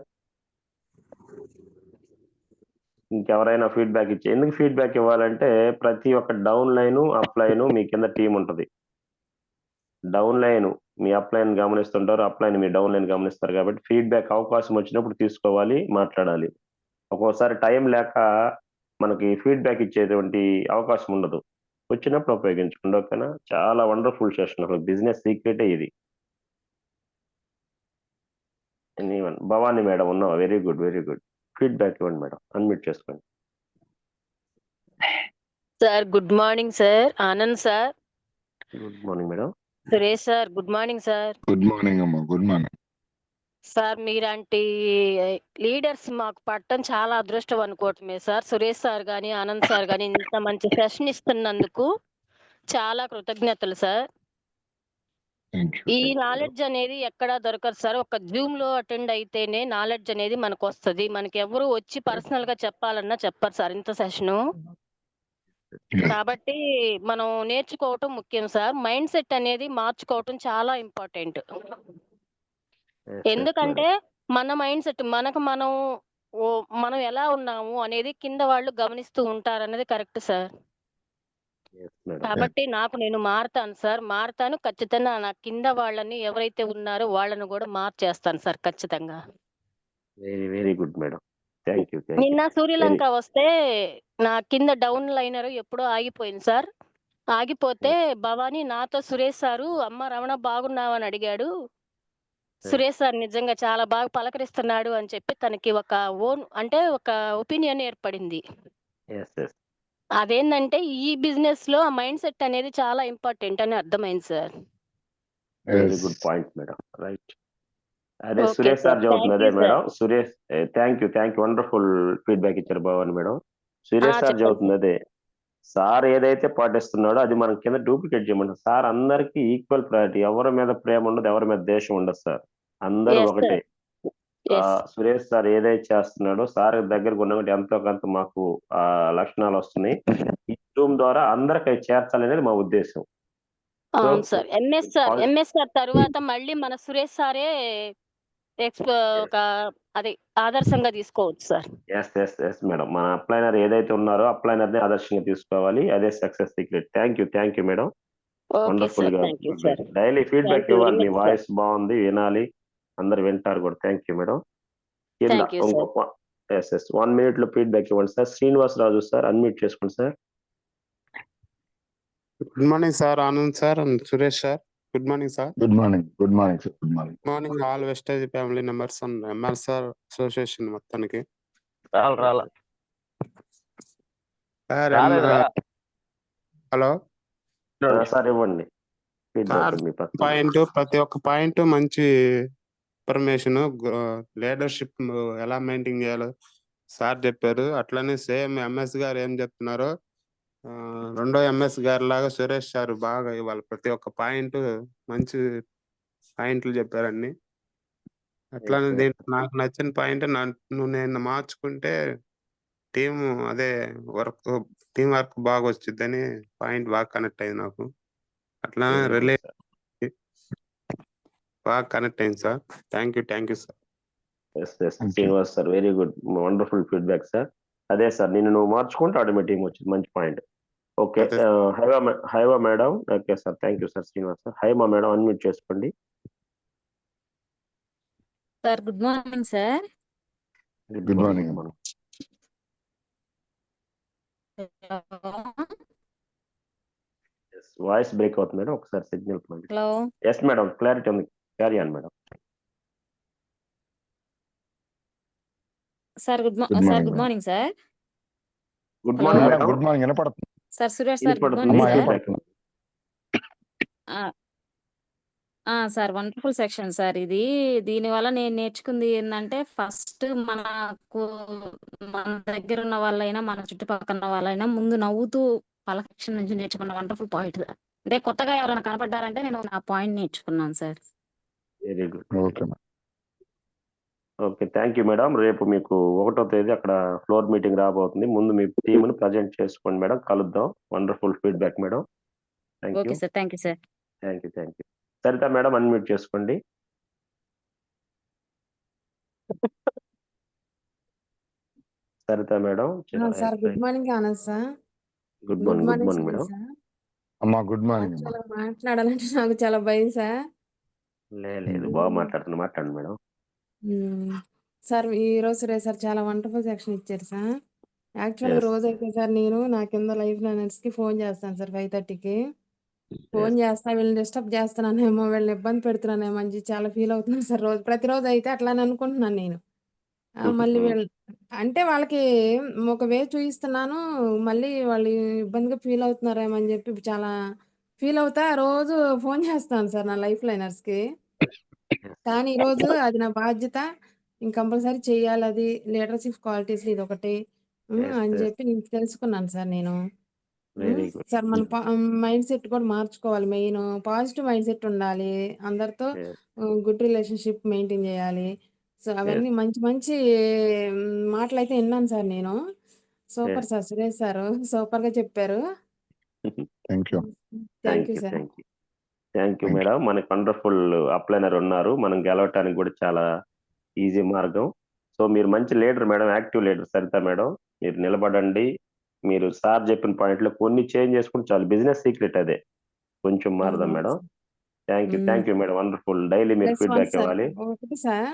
ఇంకెవరైనా ఫీడ్బ్యాక్ ఇచ్చి ఎందుకు ఫీడ్బ్యాక్ ఇవ్వాలంటే ప్రతి ఒక్క డౌన్ లైన్ అప్ లైన్ మీ కింద టీం ఉంటది. డౌన్ లైన్ మీ అప్ లైన్ గమనిస్తుంటారు, అప్ లైన్ మీ డౌన్ లైన్ గమనిస్తారు కాబట్టి ఫీడ్బ్యాక్ అవకాశం వచ్చినప్పుడు తీసుకోవాలి, మాట్లాడాలి. ఒక్కోసారి టైం లేక మనకి ఫీడ్బ్యాక్ ఇచ్చేటువంటి అవకాశం ఉండదు. వచ్చినప్పుడు ఉపయోగించుకోండి. ఓకేనా? చాలా వండర్ఫుల్ సెషన్. అసలు బిజినెస్ సీక్రెటే ఇది. ఎనీవన్ భవానీ మేడం ఉన్నావా? Very good, very good. Feedback ఇవ్వండి మేడం, అన్మ్యూట్ చేసుకోండి. Sir good morning sir. Anand sir. Good morning madam. Suresh sir good morning sir. Good morning అమ్మా. గుడ్ మార్నింగ్ సార్ మీలాంటి లీడర్స్ మాకు పట్టడం చాలా అదృష్టం అనుకోవటమే సార్. సురేష్ సార్ గాని ఆనంద్ సార్ గాని ఇంత మంచి సెషన్ ఇస్తున్నందుకు చాలా కృతజ్ఞతలు సార్. ఈ నాలెడ్జ్ అనేది ఎక్కడా దొరకదు సార్. ఒక జూమ్ లో అటెండ్ అయితేనే నాలెడ్జ్ అనేది మనకు వస్తుంది. మనకి ఎవరు వచ్చి పర్సనల్ గా చెప్పాలన్నా చెప్పరు సార్ ఇంత సెషను. కాబట్టి మనం నేర్చుకోవటం ముఖ్యం సార్. మైండ్ సెట్ అనేది మార్చుకోవటం చాలా ఇంపార్టెంట్. ఎందుకంటే మన మైండ్ సెట్ మనం ఎలా ఉన్నాము అనేది కింద వాళ్ళు గమనిస్తూ ఉంటారు అనేది కరెక్ట్ సార్. కాబట్టి నేను మారుతాను సార్. మారుతాను ఖచ్చితంగా. నా కింద వాళ్ళని ఎవరైతే ఉన్నారో వాళ్ళని కూడా మార్చేస్తాను సార్ ఖచ్చితంగా. Very very good madam. Thank you. నిన్న సూర్యలంక వస్తే నా కింద డౌన్ లైనర్ ఎప్పుడో ఆగిపోయింది సార్. ఆగిపోతే భవానీ నాతో సురేష్ సారు అమ్మ రమణ బాగున్నావని అడిగాడు. సురేష్ సార్ నిజంగా చాలా బాగా పలకరిస్తున్నాడు అని చెప్పి తనకి ఒక ఒపీనియన్ ఏర్పడింది. అదేంటంటే ఈ బిజినెస్ లో ఆ మైండ్ సెట్ అనేది చాలా ఇంపార్టెంట్ అని అర్థమైంది sir. Very good point madam. Right. అదే Okay, సురేష్ సార్ sir. చదువుతుంది. Thank అదే you, madam. sir. Suresh thank you wonderful feedback ఇచ్చారు భవాని మేడం. సురేష్ సార్ చెప్పండి చదువుతుంది. అదే సార్ ఏదైతే పాటిస్తున్నాడో అది మనం కింద డూప్లికేట్ చేయమంటారు. సార్ అందరికి ఈక్వల్ ప్రయారిటీ. ఎవరి మీద ప్రేమ ఉండదు, ఎవరి మీద దేశం ఉండదు సార్. అందరూ Yes, ఒకటే. sir. Yes. సురేష్ సార్ ఏదైతే చేస్తున్నాడో సార్ దగ్గరకు ఉన్నటువంటి ఎంతో కొంత మాకు లక్షణాలు వస్తున్నాయి. ఈ జూమ్ ద్వారా అందరికి అవి చేర్చాలనేది మా ఉద్దేశం. అవును సార్. ఎంఎస్ సార్ తర్వాత మళ్ళీ మన సురేష్ సారే ఒక ఆదర్శంగా తీసుకోవచ్చు సార్. Yes madam. మన అప్లైనర్ ఏదైతే ఉన్నారో అప్లైనర్ ని ఆదర్శంగా తీసుకోవాలి. అదే success secret. Thank you madam. Okay wonderful sir. గా thank you sir. Daily feedback Thank you ఇవ్వాలి. very మీ much, sir. వాయిస్ బాగుంది, వినాలి, అందరు వింటారు కూడా. Thank you madam. కింద Thank you, sir. ఇంకో 1 minute లో ఫీడ్బ్యాక్ ఇవ్వండి sir. Srinivas Raju sir unmute చేసుకోండి sir. Good morning sir. Anand sir and Suresh sir. Good morning sir. Good morning. Good morning sir. Good morning. Morning all Vestige family members and ఎంఎల్సార్ association మొత్తానికి. రాలా sir రాలేదా? Hello sir ఇవ్వండి sir. Feedback. మీ point ప్రతి ఒక్క point మంచి information. Leadership ఎలా మెయింటైన్ చేయాలో సార్ చెప్పారు. అట్లనే సేమ్ ఎంఎస్ గారు ఏం చెప్తున్నారో రెండో ఎంఎస్ గారి లాగా సురేష్ సార్ బాగా ఇవాళ ప్రతి ఒక్క పాయింట్ మంచి పాయింట్లు చెప్పారండి. అట్లానే దీంట్లో నాకు నచ్చిన పాయింట్ నేను మార్చుకుంటే టీం టీం వర్క్ బాగా వచ్చిందని పాయింట్ బాగా కనెక్ట్ అయింది నాకు. అట్లానే రిలేషన్ బాగా కనెక్ట్ అయింది sir. Thank you sir. Srinivas sir very good wonderful feedback sir. అదే సార్ నిన్ను నువ్వు మార్చుకుంటే ఆటోమేటిక్ వచ్చింది. మంచి point. Okay Haima madam. Okay sir. Thank you sir Srinivas sir. Haima madam unmute చేసుకోండి. Sir good morning sir. Good morning. Voice break అవుతుంది madam. ఒకసారి signal పండి. హలో. ఎస్ మేడం క్లారిటీ ఉంది. Carry on madam. Sir good morning sir. Good morning madam. Good morning. వినపడుతుంది sir. Suresh sir good morning sir. Sir wonderful section sir ఇది. దీనివల్ల నేను నేర్చుకుంది ఏంటంటే ఫస్ట్ మన దగ్గర ఉన్న వాళ్ళైనా మన చుట్టుపక్కల ఉన్న వాళ్ళైనా ముందు నవ్వుతూ పలకక్షణ నుంచి నేర్చుకున్న వండర్ఫుల్ పాయింట్. అంటే కొత్తగా ఎవరైనా కనపడ్డారంటే నేను ఆ పాయింట్ నేర్చుకున్నాను sir. Very good. Okay thank you madam. రేపు మీకు 1వ తేదీ అక్కడ ఫ్లోర్ మీటింగ్ రాబోతుంది. ముందు మీ టీంని ప్రజెంట్ చేసుకోండి మేడం. కలుద్దాం. Wonderful feedback madam. Thank you. Okay sir. Thank you sir. Thank you. Saritha madam unmute చేసుకోండి. Saritha madam sir good morning Anand sir. Good good morning morning madam. Sir. అమ్మా గుడ్ మార్నింగ్ అమ్మా. యాక్చువల్గా మాట్లాడాలంటే నాకు చాలా భయం సార్. లేదు బాగా మాట్లాడుతున్నా, మాట్లాడండి మేడం. సార్ ఈరోజు సురేష్ సార్ చాలా వండర్ఫుల్ సెక్షన్ ఇచ్చారు సార్. యాక్చువల్గా ఎస్ రోజైతే సార్ నేను నా కింద లైఫ్ లైనర్స్కి ఫోన్ చేస్తాను సార్ 5:30కి. ఫోన్ ఎస్ చేస్తా వీళ్ళని డిస్టర్బ్ చేస్తున్నానేమో, వీళ్ళని ఇబ్బంది పెడుతున్నానేమో అని చాలా ఫీల్ అవుతున్నాను సార్. ప్రతిరోజు అయితే అట్లానే అనుకుంటున్నాను నేను. మళ్ళీ వీళ్ళు అంటే వాళ్ళకి ఒక వే చూయిస్తున్నాను. మళ్ళీ వాళ్ళు ఇబ్బందిగా ఫీల్ అవుతున్నారేమో అని చెప్పి చాలా ఫీల్ అవుతా రోజు ఫోన్ చేస్తాను సార్ నా లైఫ్ లైనర్స్కి. కానీ ఈరోజు అది నా బాధ్యత. కంపల్సరీ చెయ్యాలి, అది లీడర్షిప్ క్వాలిటీస్ ఇది ఒకటి అని ఎస్ చెప్పి నేను తెలుసుకున్నాను సార్ నేను. Very good. సార్ మన మైండ్ సెట్ కూడా మార్చుకోవాలి. మెయిన్ పాజిటివ్ మైండ్ సెట్ ఉండాలి. అందరితో గుడ్ రిలేషన్షిప్ మెయింటైన్ చేయాలి. సో అవన్నీ మంచి మంచి మాటలైతే విన్నాను సార్ నేను. సూపర్ సార్ సురేష్ సార్ సూపర్గా చెప్పారు. Thank you thank you sir. Thank you madam. మనకి వండర్ఫుల్ అప్లైనర్ ఉన్నారు. మనం గెలవటానికి కూడా చాలా ఈజీ మార్గం. సో మీరు మంచి leader madam, active leader Saritha madam. మీరు నిలబడండి. మీరు సార్ చెప్పిన పాయింట్లో కొన్ని చేంజ్ చేసుకుంటే చాలు. బిజినెస్ సీక్రెట్ అదే, కొంచెం మారదాం madam. Thank you madam. Wonderful. Daily మీరు ప్లస్ వన్ ఫీడ్బ్యాక్ సార్ ఇవ్వాలి. ఒకటి సార్.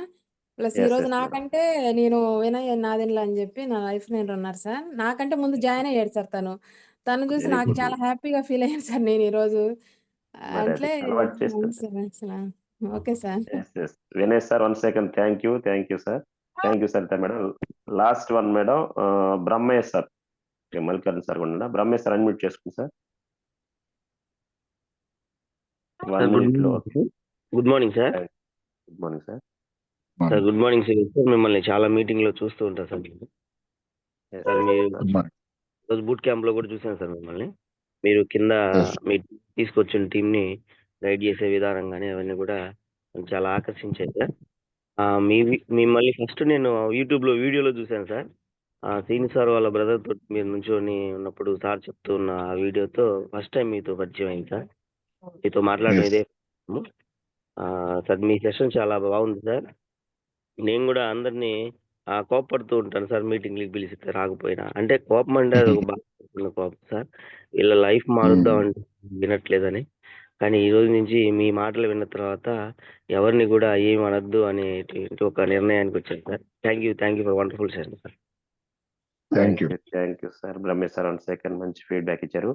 ప్లస్ ఎస్ ఈరోజు ఎస్ మేడం. నాకంటే నేను వినయ్ నాదెండ్ల అని చెప్పి నా లైఫ్ లైనర్ ఉన్నారు సార్. నాకంటే ముందు జాయిన్ అయ్యాడు సార్ తను. తను చూసి వెరీ నాకు గుడ్. చాలా హ్యాపీగా ఫీల్ అయ్యాను సార్ నేను ఈరోజు. మరి అట్లే అది అలవాటు చేస్తుంది. Okay sir. Yes Vinay sir 1 second. Thank you sir. Thank you Saritha madam. Last one madam Brahmayya sir. Mallikarjuna sir కూడా బ్రహ్మయ్య సార్ అన్మ్యూట్ చేసుకోండి సార్. 1 minute లో. Good morning sir. Good morning sir. Sir good morning sir. మిమ్మల్ని చాలా మీటింగ్ లో చూస్తూ ఉంటాను sir. Sir మీరు రోజు బూట్ క్యాంప్ లో కూడా చూసాను సార్ మిమ్మల్ని. మీరు కింద మీ తీసుకొచ్చిన టీం ని గైడ్ చేసే విధానం కానీ అవన్నీ కూడా చాలా ఆకర్షించాయి సార్. మిమ్మల్ని ఫస్ట్ నేను యూట్యూబ్ లో వీడియోలో చూశాను సార్. శ్రీని సార్ వాళ్ళ బ్రదర్ తోటి మీరు నుంచొని ఉన్నప్పుడు సార్ చెప్తున్న ఆ వీడియోతో ఫస్ట్ టైం మీతో పరిచయం అయింది సార్. మీతో మాట్లాడడం ఇదే సార్. మీ సెషన్ చాలా బాగుంది సార్. నేను కూడా అందరినీ కోపడుతూ ఉంటాను సార్, మీటింగ్లకి పిలిస్తే రాకపోయినా. అంటే కోపం అంటే అది ఒక బాగా కోపం సార్. వీళ్ళ లైఫ్ మారుద్దాం అంటే వినట్లేదని. కానీ ఈ రోజు నుంచి మీ మాటలు విన్న తర్వాత ఎవరిని కూడా ఏం అనొద్దు అనేటువంటి ఒక నిర్ణయానికి వచ్చాను sir. Thank you for wonderful session sir. Thank you sir. Brahmesh sir 1 second మంచి ఫీడ్బ్యాక్ ఇచ్చారు.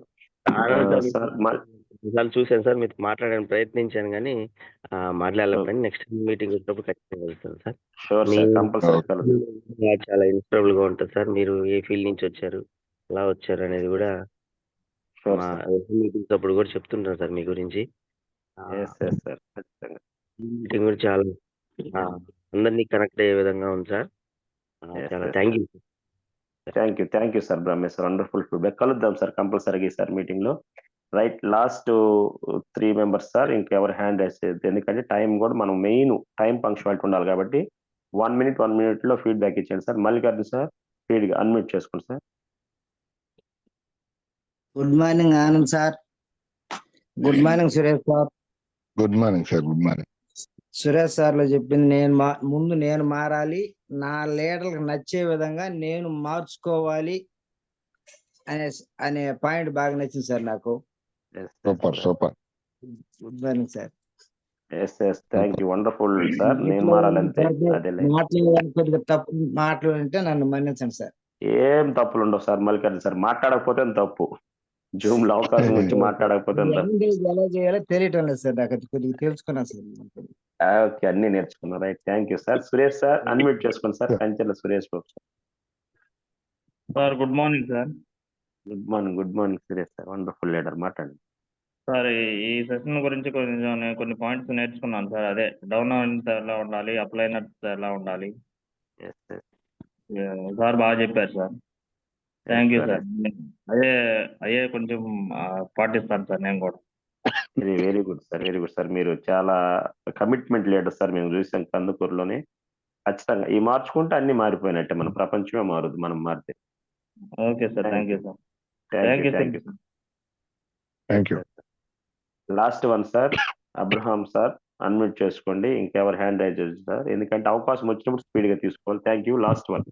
సార్ చూశాను సార్, మీతో మాట్లాడడానికి ప్రయత్నించాను కానీ మాట్లాడలేకపోయాను. నెక్స్ట్ మీటింగ్ వచ్చినప్పుడు ఖచ్చితంగా కలుస్తాను సార్. చాలా ఇన్స్పరబుల్ గా ఉంటుంది సార్. మీరు ఏ ఫీల్డ్ నుంచి వచ్చారు, ఎలా వచ్చారు అనేది కూడా మా మీటింగ్స్ అప్పుడు కూడా చెప్తుంటాను సార్ మీ గురించి. మీటింగ్ కూడా చాలా అందరినీ కనెక్ట్ అయ్యే విధంగా ఉంది సార్. చాలా thank you sir Brahmesh sir. Wonderful feedback. కలుద్దాం సార్ కంపల్సరీగా సార్ మీటింగ్ లో. Right, last 3 members sir. ఇంకెవరు హ్యాండ్ రైస్ చేయొద్దు, ఎందుకంటే టైం కూడా మనం మెయిన్ టైం పంక్చువాలిటీ ఉండాలి కాబట్టి 1 minute లో ఫీడ్బ్యాక్ ఇచ్చేయండి సార్. మల్లికార్జున సార్ అన్మ్యూట్ చేసుకోండి sir. Good morning Anand sir. Good morning Suresh sir. Good morning sir. Good morning. Suresh సార్లు చెప్పింది ముందు నేను మారాలి, నా లీడర్లకు నచ్చే విధంగా నేను మార్చుకోవాలి అనే పాయింట్ బాగా నచ్చింది సార్ నాకు. Super. Good morning sir. Thank you. Wonderful sir. నేను మారాలంటే కొద్దిగా తప్పు మాటలు అంటే నన్ను మన్నించండి సార్. ఏం తప్పులు ఉండవు సార్. మల్లికార్జున సార్ మాట్లాడకపోతే తప్పు. జూమ్ లో అవకాశం వచ్చి మాట్లాడకపోతే ఎలా చేయాలో తెలియటం లేదు సార్. నాకు కొద్దిగా తెలుసుకున్నాను సార్. ఓకే, అన్ని నేర్చుకున్నాం. Right, thank you sir. Suresh sir unmute చేసుకోండి sir. Kanchela Suresh Babu sir. Good morning sir. Good morning Suresh sir. Wonderful leader, మాట్లాడండి సార్. ఈ సెషన్ గురించి కొన్ని పాయింట్స్ నేర్చుకున్నాను సార్. అదే డౌన్ ఎలా ఉండాలి, అప్లైనర్స్ ఎలా ఉండాలి సార్. బాగా చెప్పారు సార్. Thank you sir. అయ్యే కొంచెం పాటిస్తాను సార్ నేను కూడా. Very good sir. మీరు చాలా కమిట్మెంట్ లీడర్ సార్. మేము చూసాం కందుకూరులోనే. ఖచ్చితంగా ఈ మార్చుకుంటే అన్ని మారిపోయినట్టే. మన ప్రపంచమే మారుదు మనం మారితే. Okay sir. Thank you sir. Thank you. Last one sir. Abraham sir unmute చేసుకోండి. ఇంకెవరు హ్యాండ్ రైజ్ చేయండి సార్, ఎందుకంటే అవకాశం వచ్చినప్పుడు స్పీడ్ గా తీసుకోవాలి. Thank you. Last one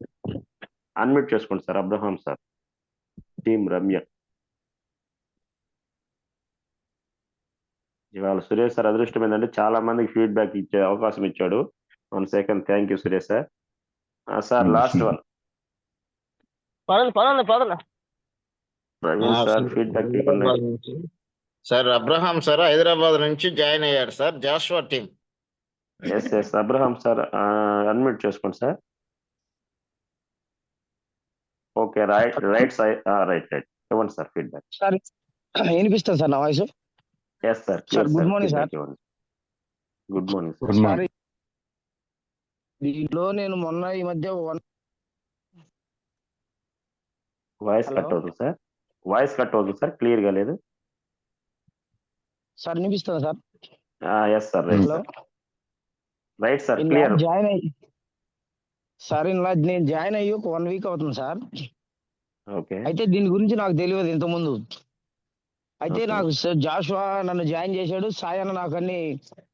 unmute చేసుకోండి sir. Abraham sir, team Ramya. ఇవాళ సురేష్ సార్ అదృష్టం ఏంటంటే చాలా మందికి ఫీడ్బ్యాక్ ఇచ్చే అవకాశం ఇచ్చాడు. 1 second. Thank you Suresh sir. Sir last one Praveen sir feedback ఇవ్వండి. సార్ అబ్రహాం సార్ హైదరాబాద్ నుంచి జాయిన్ అయ్యాడు sir, Joshua team. Yes Abraham sir unmute చేసుకోండి సార్. ఓకే రైట్ ఇవ్వండి సార్ ఫీడ్బ్యాక్. సార్ వినిపిస్తుంది సార్ నా voice? Yes sir. Sir good morning sir. Good morning sir. దీంట్లో నేను మొన్న ఈ మధ్య వాయిస్ కట్ అవుతుంది సార్, క్లియర్ గా లేదు సార్. వినిపిస్తుందా sir? Yes sir. Right sir clear. Join అయ్యి సార్ ఇలా నేను జాయిన్ అయ్యి ఒక 1 వీక్ అవుతుంది సార్. ఓకే. అయితే దీని గురించి నాకు తెలియదు ఇంతకుముందు. అయితే నాకు జాషువా నన్ను జాయిన్ చేశాడు, సాయి అన్న నాకు అన్ని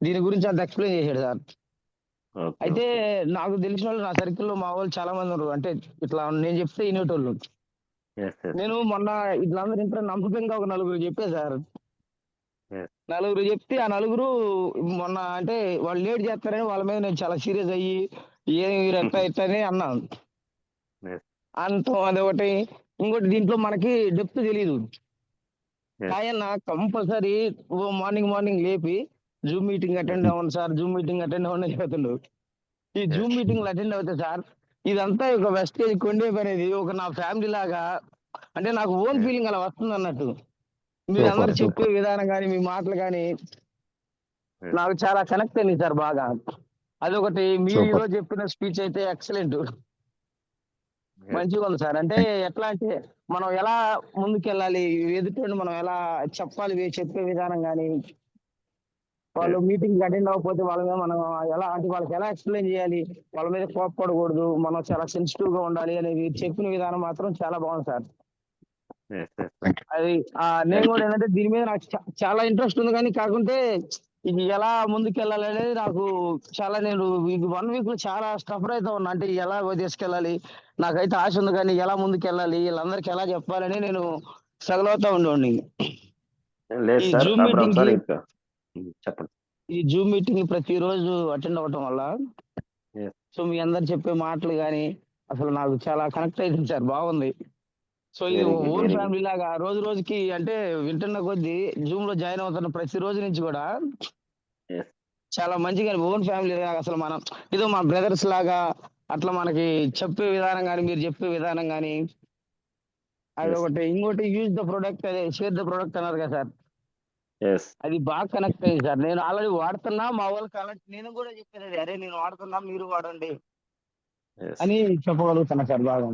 దీని గురించి అంత ఎక్స్ప్లెయిన్ చేశాడు సార్. అయితే నాకు తెలిసిన వాళ్ళు నా సర్కిల్లో మా వాళ్ళు చాలా మంది ఉన్నారు, అంటే ఇట్లా నేను చెప్తే వినేటోళ్ళు. నేను మొన్న ఇట్లందరూ ఇంట్లో నమ్మకంగా ఒక 4 చెప్పే సార్. 4 చెప్తే ఆ 4 మొన్న అంటే వాళ్ళు లేట్ చేస్తారని వాళ్ళ మీద నేను చాలా సీరియస్ అయ్యి ఏమి ఎట్లా అని అన్నాను. అంత అదొకటి. ఇంకోటి దీంట్లో మనకి డెప్త్ తెలీదు. ఆయన కంపల్సరీ మార్నింగ్ లేపి జూమ్ మీటింగ్ అటెండ్ అవ్వండి సార్, జూమ్ మీటింగ్ అటెండ్ అవ్వండి చెప్తుండు. ఈ జూమ్ మీటింగ్ అటెండ్ అవుతే సార్ ఇదంతా ఒక వెస్టేజ్ కొండేపు అనేది ఒక నా ఫ్యామిలీ లాగా, అంటే నాకు ఓన్ ఫీలింగ్ అలా వస్తుంది అన్నట్టు. మీరు అందరు చెప్పే విధానం కానీ మీ మాటలు కానీ నాకు చాలా కనెక్ట్ అయింది సార్ బాగా. అదొకటి. మీరు ఈరోజు చెప్పిన స్పీచ్ అయితే ఎక్సలెంట్, మంచిగా ఉంది సార్. అంటే ఎట్లా అంటే మనం ఎలా ముందుకెళ్ళాలి, ఎదుటి మనం ఎలా చెప్పాలి, చెప్పే విధానం కానీ, వాళ్ళు మీటింగ్ అటెండ్ అవ్వకపోతే వాళ్ళ మీద మనం ఎలా అంటే వాళ్ళకి ఎలా ఎక్స్ప్లెయిన్ చేయాలి, వాళ్ళ మీద కోప్పడకూడదు, మనం చాలా సెన్సిటివ్ గా ఉండాలి అనేది చెప్పిన విధానం మాత్రం చాలా బాగుంది సార్. అది నేను కూడా ఏంటంటే దీని మీద నాకు చాలా ఇంట్రెస్ట్ ఉంది, కానీ కాకుంటే ఇది ఎలా ముందుకెళ్ళాలి అనేది నాకు చాలా, నేను ఇది 1 వీక్ లో చాలా స్టఫర్ అయితే ఉన్నా. అంటే ఎలా తీసుకెళ్ళాలి నాకైతే ఆశ ఉంది, కానీ ఎలా ముందుకెళ్ళాలి, వీళ్ళందరికీ ఎలా చెప్పాలని నేను స్ట్రగుల్ అవుతా ఉండేవాడిని. ఈ జూమ్ మీటింగ్ చెప్పండి. ఈ జూమ్ మీటింగ్ ప్రతిరోజు అటెండ్ అవ్వటం వల్ల సో మీ అందరు చెప్పే మాటలు కానీ అసలు నాకు చాలా కనెక్ట్ అయింది సార్, బాగుంది. సో ఇది ఓన్ ఫ్యామిలీ లాగా రోజు రోజుకి అంటే వింటున్న కొద్దీ జూమ్ లో జాయిన్ అవుతున్న ప్రతి రోజు నుంచి కూడా చాలా మంచిగా ఓన్ ఫ్యామిలీ లాగా, అసలు మనం ఏదో మా బ్రదర్స్ లాగా అట్లా మనకి చెప్పే విధానం కానీ మీరు చెప్పే విధానం కానీ అది ఒకటి. ఇంకోటి యూజ్ ద ప్రొడక్ట్, అదే షేర్ ద ప్రొడక్ట్ అన్నారు కదా సార్, అది బాగా కనెక్ట్ అయ్యింది సార్. నేను ఆల్రెడీ వాడుతున్నా, మా వాళ్ళకి అలాంటి నేను కూడా చెప్పేది అరే నేను వాడుతున్నా మీరు వాడండి అని చెప్పగలుగుతున్నా సార్. బాగా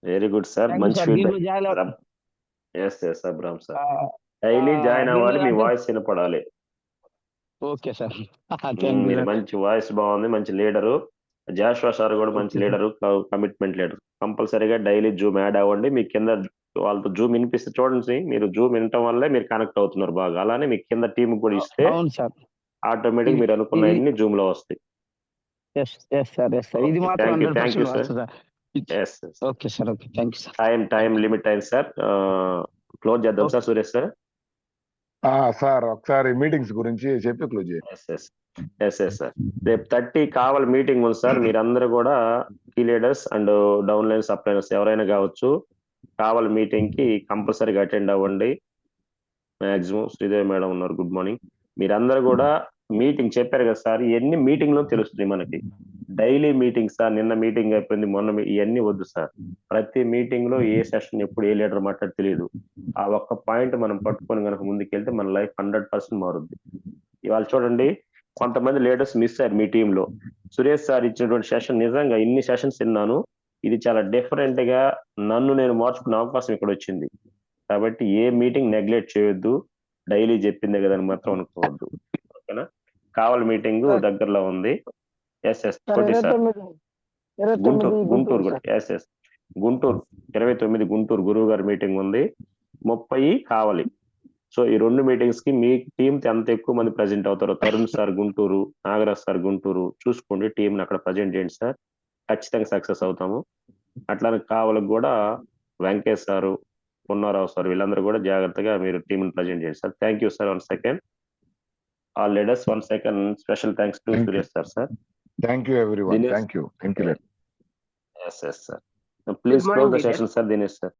వెరీ గుడ్ సార్, మంచి feedback. Yes Abraham sir, daily join అవ్వాలి, మీ వాయిస్ వినపడాలి. Okay sir. మీరు మంచి వాయిస్ బాగుంది, మంచి లీడరు. జాషువా సార్ కూడా మంచి లీడరు, కమిట్మెంట్ లీడర్. కంపల్సరీగా డైలీ జూమ్ యాడ్ అవ్వండి. మీ కింద వాళ్ళతో జూమ్ వినిపిస్తే చూడండి, మీరు జూమ్ వినటం వల్లే మీరు కనెక్ట్ అవుతున్నారు బాగా. అలానే మీ కింద టీం కూడా ఇస్తే ఆటోమేటిక్ మీరు అనుకున్న అన్ని జూమ్ లో వస్తాయి. టైం లిమిట్ అయింది సార్, క్లోజ్ చేద్దాం సార్. సురేష్ సార్ సార్ ఒకసారి మీటింగ్స్ గురించి చెప్పి క్లోజ్ చేయండి. సార్ రేపు 30 కావాలి మీటింగ్ ఉంది సార్. మీరందరూ కూడా key leaders and down line సప్లైనర్స్ ఎవరైనా కావచ్చు, కావాలి మీటింగ్ కి కంపల్సరీగా అటెండ్ అవ్వండి. మాక్సిమం శ్రీదేవి మేడం ఉన్నారు, గుడ్ మార్నింగ్. మీరందరూ కూడా మీటింగ్ చెప్పారు కదా సార్, ఇవన్నీ మీటింగ్ లో తెలుస్తుంది మనకి. డైలీ మీటింగ్ సార్, నిన్న మీటింగ్ అయిపోయింది, మొన్న ఇవన్నీ వద్దు సార్. ప్రతి మీటింగ్ లో ఏ సెషన్ ఎప్పుడు ఏ లీడర్ మాట్లాడి తెలియదు. ఆ ఒక్క పాయింట్ మనం పట్టుకొని కనుక ముందుకెళ్తే మన లైఫ్ 100% మారుద్ది. ఇవాళ చూడండి, కొంతమంది లీడర్స్ మిస్ అయ్యారు మీ టీంలో. సురేష్ సార్ ఇచ్చినటువంటి సెషన్ నిజంగా ఇన్ని సెషన్స్ విన్నాను, ఇది చాలా డిఫరెంట్ గా నన్ను నేను మార్చుకునే అవకాశం ఇక్కడ వచ్చింది. కాబట్టి ఏ మీటింగ్ నెగ్లెక్ట్ చేయొద్దు, డైలీ చెప్పిందే కదని మాత్రం అనుకోవద్దు. ఓకేనా? కావాలి మీటింగ్ దగ్గరలో ఉంది. కొట్టి సార్ గుంటూరు కూడా గుంటూరు 29 గుంటూరు గురువు గారి మీటింగ్ ఉంది. 30 కావాలి సో ఈ 2 మీటింగ్స్ కి మీ టీం ఎంత ఎక్కువ మంది ప్రజెంట్ అవుతారో, తరుణ్ సార్ గుంటూరు, నాగరాజ్ సార్ గుంటూరు చూసుకోండి, టీంని అక్కడ ప్రజెంట్ చేయండి సార్, ఖచ్చితంగా సక్సెస్ అవుతాము. అట్లానే కావాలకు కూడా వెంకటేష్ సారు, పున్నారావు సార్ వీళ్ళందరూ కూడా జాగ్రత్తగా మీరు టీంని ప్రజెంట్ చేయండి sir. Thank you sir. 1 second, all leaders 1 second, special thanks to Suresh sir. Thank you everyone. Dinesh, thank you. Yes sir. Please Good close morning, the leader. Session sir. Dinesh sir.